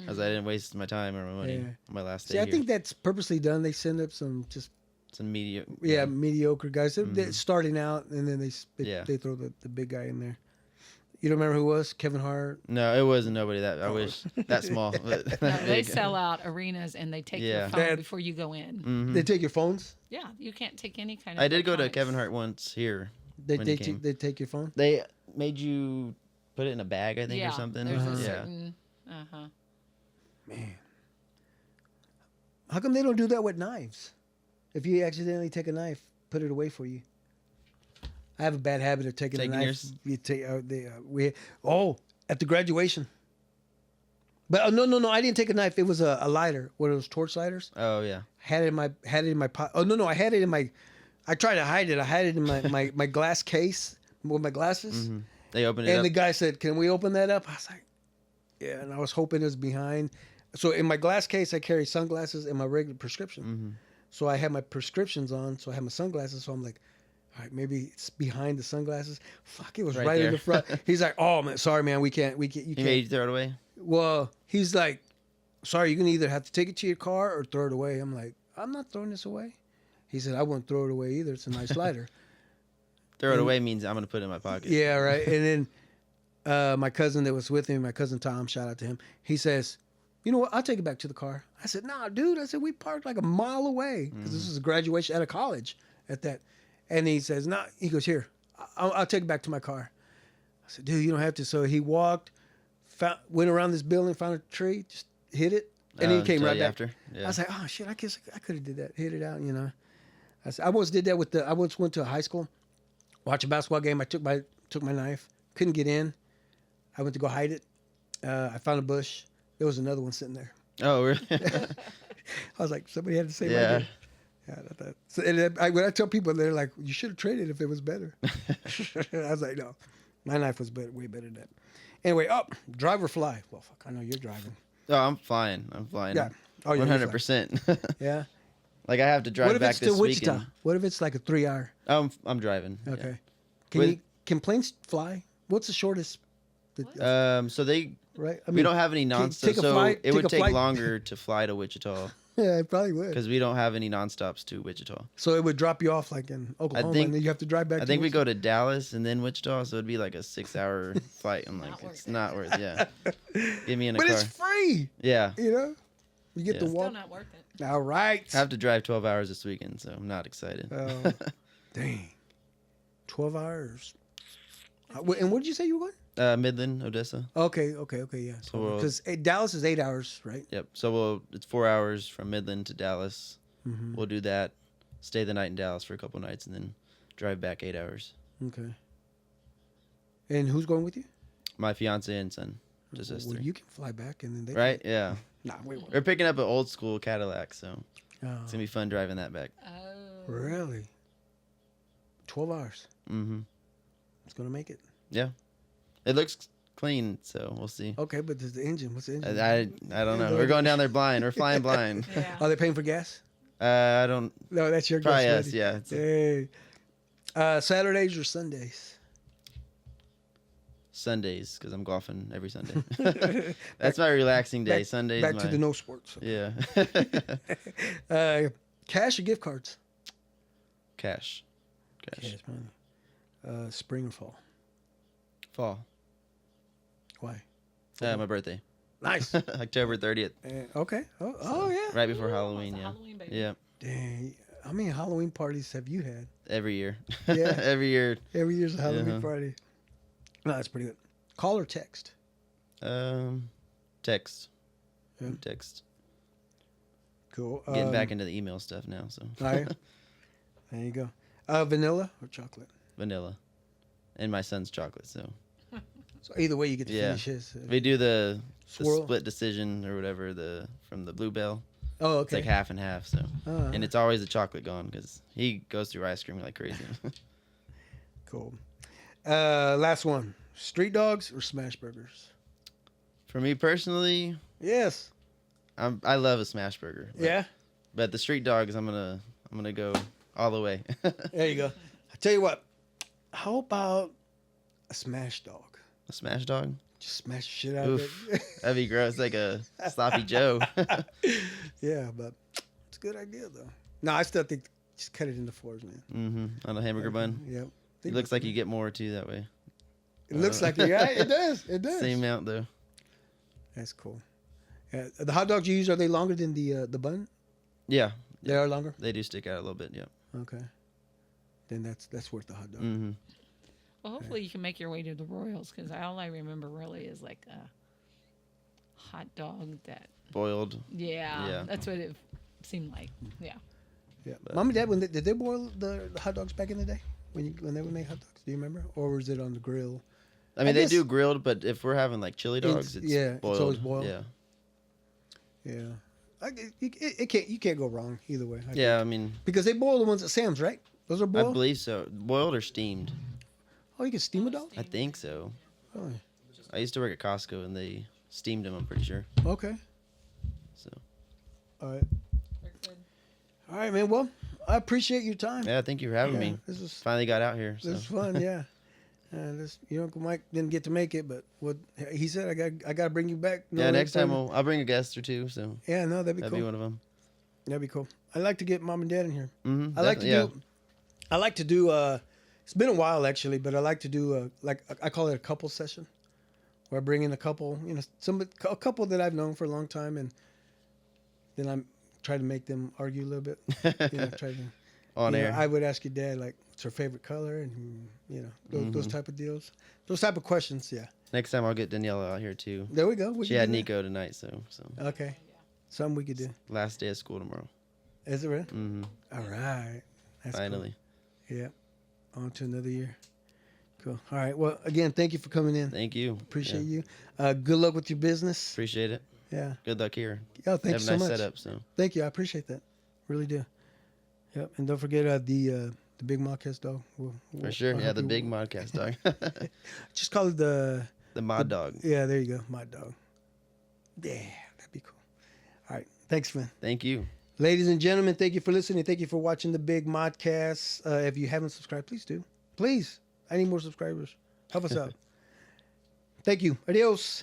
I didn't waste my time or my money Yeah. on my last day See, I here. think that's purposely done. They send up some just Some media. mediocre guys. They're starting out, and then Yeah. they throw the big guy in there. You don't remember who it was? Kevin Hart. No, it wasn't nobody that I wish that small. But No, they sell out arenas and they take your Yeah. phone Dad- before you go in. Mhm. They take your phones. Yeah, you can't take any kind of. I did go to electronics. Kevin Hart once here. They When they, he came. they take your phone. They made you put it in a bag, I think, Yeah, or something. There's a Yeah. certain. Man, how come they don't do that with knives? If you accidentally take a knife, put it away for you. I have a bad habit of taking Taking a knife. yours? You take at the graduation. But no, I didn't take a knife. It was a lighter, one of those torch lighters. Oh yeah. Had it in my pot. Oh no, I had it in my. I tried to hide it. I had it in my glass case with my glasses. Mhm. They opened it And up. the guy said, "Can we open that up?" I was like, "Yeah." And I was hoping it was behind. So in my glass case, I carry sunglasses and my regular prescription. Mhm. So I had my prescriptions on. So I had my sunglasses. So I'm like, all right, maybe it's behind the sunglasses. Fuck, it was Right right in there. the front. He's like, "Oh man, sorry man, you can't. You He can't." made you throw it away. Well, he's like, "Sorry, you're gonna either have to take it to your car or throw it away." I'm like, "I'm not throwing this away." He said, "I wouldn't throw it away either. It's a nice lighter." Throw it away means I'm gonna put it in my pocket. Yeah, right. And then my cousin that was with him, my cousin Tom, shout out to him. He says, "You know what? I'll take it back to the car." I said, "Nah, dude." I said, "We parked like a mile away because this was a graduation at a college at that." And he says, "Nah." He goes, "Here, I'll take it back to my car." I said, "Dude, you don't have to." So he walked, went around this building, found a tree, just hit it, and then he came Tell right you back. after. Yeah. I was like, "Oh shit! I guess I could have did that. Hit it out, you know." I once did that I once went to a high school, watch a basketball game. I took my knife, couldn't get in. I went to go hide it. I found a bush. There was another one sitting there. Oh, really? I was like, somebody had the same Yeah. idea. Yeah, I thought. So, and then when I tell people, they're like, you should have traded if it was better. I was like, no, my knife was better, way better than that. Anyway, drive or fly? Well, fuck, I know you're driving. Oh, I'm flying. Yeah. Oh, yeah, you're 100%. Yeah. Like I have to drive What if back it's this to Wichita? weekend. What if it's like a 3-hour? I'm driving. Okay. Yeah. Can planes fly? What's the shortest? So they Right. we don't have any take nonstop. a So flight- it would take a take flight. longer to fly to Wichita Yeah, it probably would. because we don't have any nonstops to Wichita. So it would drop you off like in Oklahoma, think- and then you have to drive back. I think we go to Dallas and then Wichita, so it'd be like a 6-hour flight. I'm like, Not worth it's it. not worth. Yeah, get me in a But car. it's free. Yeah, You know, you get Yeah. to Still walk. not worth it. All right. I have to drive 12 hours this weekend, so I'm not excited. Oh, dang. 12 hours. And what did you say you were going? Midland, Odessa. Okay, yeah. So, Because Dallas is 8 hours, right? Yep. So it's 4 hours from Midland to Dallas. Mm-hmm. We'll do that. Stay the night in Dallas for a couple nights, and then drive back 8 hours. Okay. And who's going with you? My fiance and son, just us Well, three. you can fly back, and then they Right? Yeah. Nah, we won't. We're picking up an old school Cadillac, so Oh, it's gonna be fun driving that back. Oh. really? 12 hours. Mm-hmm. It's gonna make it. Yeah. It looks clean, so we'll see. Okay, but there's the engine. What's the engine? I don't know. We're going down there blind. We're flying blind. Yeah. Are they paying for gas? I don't. No, that's your Probably gas. us. buddy. Yeah. It's Hey. Saturdays or Sundays? Sundays because I'm golfing every Sunday. That's my relaxing day. Sundays. Back to the no sports. Yeah. Cash or gift cards? Cash. Cash money. Spring or fall? Fall. Why? My birthday. Nice. October 30th. Okay. Oh yeah. Right before Ooh, Halloween. it's a Yeah. Halloween baby. Yeah. Dang. How many Halloween parties have you had? Every year. Yeah. Every year. Every year's a Halloween Uh-huh. party. No, that's pretty good. Call or text? Text. Yeah. Text. Cool. Getting back into the email stuff now. So All right. There you go. Vanilla or chocolate? vanilla, and my son's chocolate. So So either way, you get to Yeah. finish his. we do the Swirl? split decision or whatever from the Bluebell. Oh, It's okay. like half and half. So Uh, and it's always the chocolate gone because he goes through ice cream like crazy. cool. Last one. Street dogs or smash burgers? For me personally, Yes. I love a smash burger. Yeah. But the street dogs, I'm gonna go all the way. There you go. I tell you what. How about a smash dog? A smash dog? Just smash the shit out Oof. of it. That'd be gross, like a sloppy Joe. Yeah, but it's a good idea though. No, I still think just cut it into fours, man. On a hamburger bun. Yep. It looks like you get more too that way. It looks like it. Yeah, it does. It does. Same amount though. That's cool. Yeah, the hot dogs you use, are they longer than the bun? Yeah, They are longer. they do stick out a little bit. Yeah. Okay. Then that's worth the hot dog. Mm-hmm. Well, hopefully you can make your way to the Royals because all I remember really is like a hot dog that. Boiled. Yeah, Yeah. that's what it seemed like. Yeah. Yeah. Mom and Dad, did they boil the hot dogs back in the day when they would make hot dogs? Do you remember, or was it on the grill? I mean, I they guess- do grilled, but if we're having like chili dogs, it's yeah, boiled. it's always boiled. Yeah. Yeah. You can't go wrong either way. I Yeah, think. I mean, Because they boil the ones at Sam's, right? Those are I boiled. believe so. Boiled or steamed? Oh, you can steam a dog. I think so. Oh, I used to work at Costco and they steamed them. I'm pretty sure. okay. So All right. All right, man. Well, I appreciate your time. yeah, thank you for having me. This was Finally got out here. So. This is fun, yeah. Uncle Mike didn't get to make it, but what he said, I got to bring you back. No, Yeah, next time I'll bring a guest or two. So Yeah, no, that'd be that'd cool. be one of them. That'd be cool. I like to get Mom and Dad in here. Mm-hmm, I like to do. It's been a while actually, but I like to do like I call it a couple session, where I bring in a couple, a couple that I've known for a long time, and then I'm try to make them argue a little bit. Try to. On air. I would ask your dad like, what's her favorite color, and those type of deals, those type of questions. Yeah. Next time I'll get Daniela out here too. There we go. We She can had do that. Nico tonight, so Okay. Something we could do. last day of school tomorrow. Is it real? Mm-hmm. All right. That's Finally. Cool. Yeah. On to another year. Cool. All right. Well, again, thank you for coming in. Thank you. Appreciate Yeah. you. Good luck with your business. Appreciate it. Yeah. Good luck here. Oh, thank Have you a so nice much. setup. So Thank you. I appreciate that. Really do. Yep. And don't forget the big Modcast dog. for sure. I'll Yeah, help the you- big Modcast dog. Just call it the Mod dog. Yeah, there you go. Mod dog. Yeah, that'd be cool. All right. Thanks, man. Thank you. Ladies and gentlemen, thank you for listening. Thank you for watching the Big Modcast. If you haven't subscribed, please do. Please. I need more subscribers. Help us out. Thank you. Adios.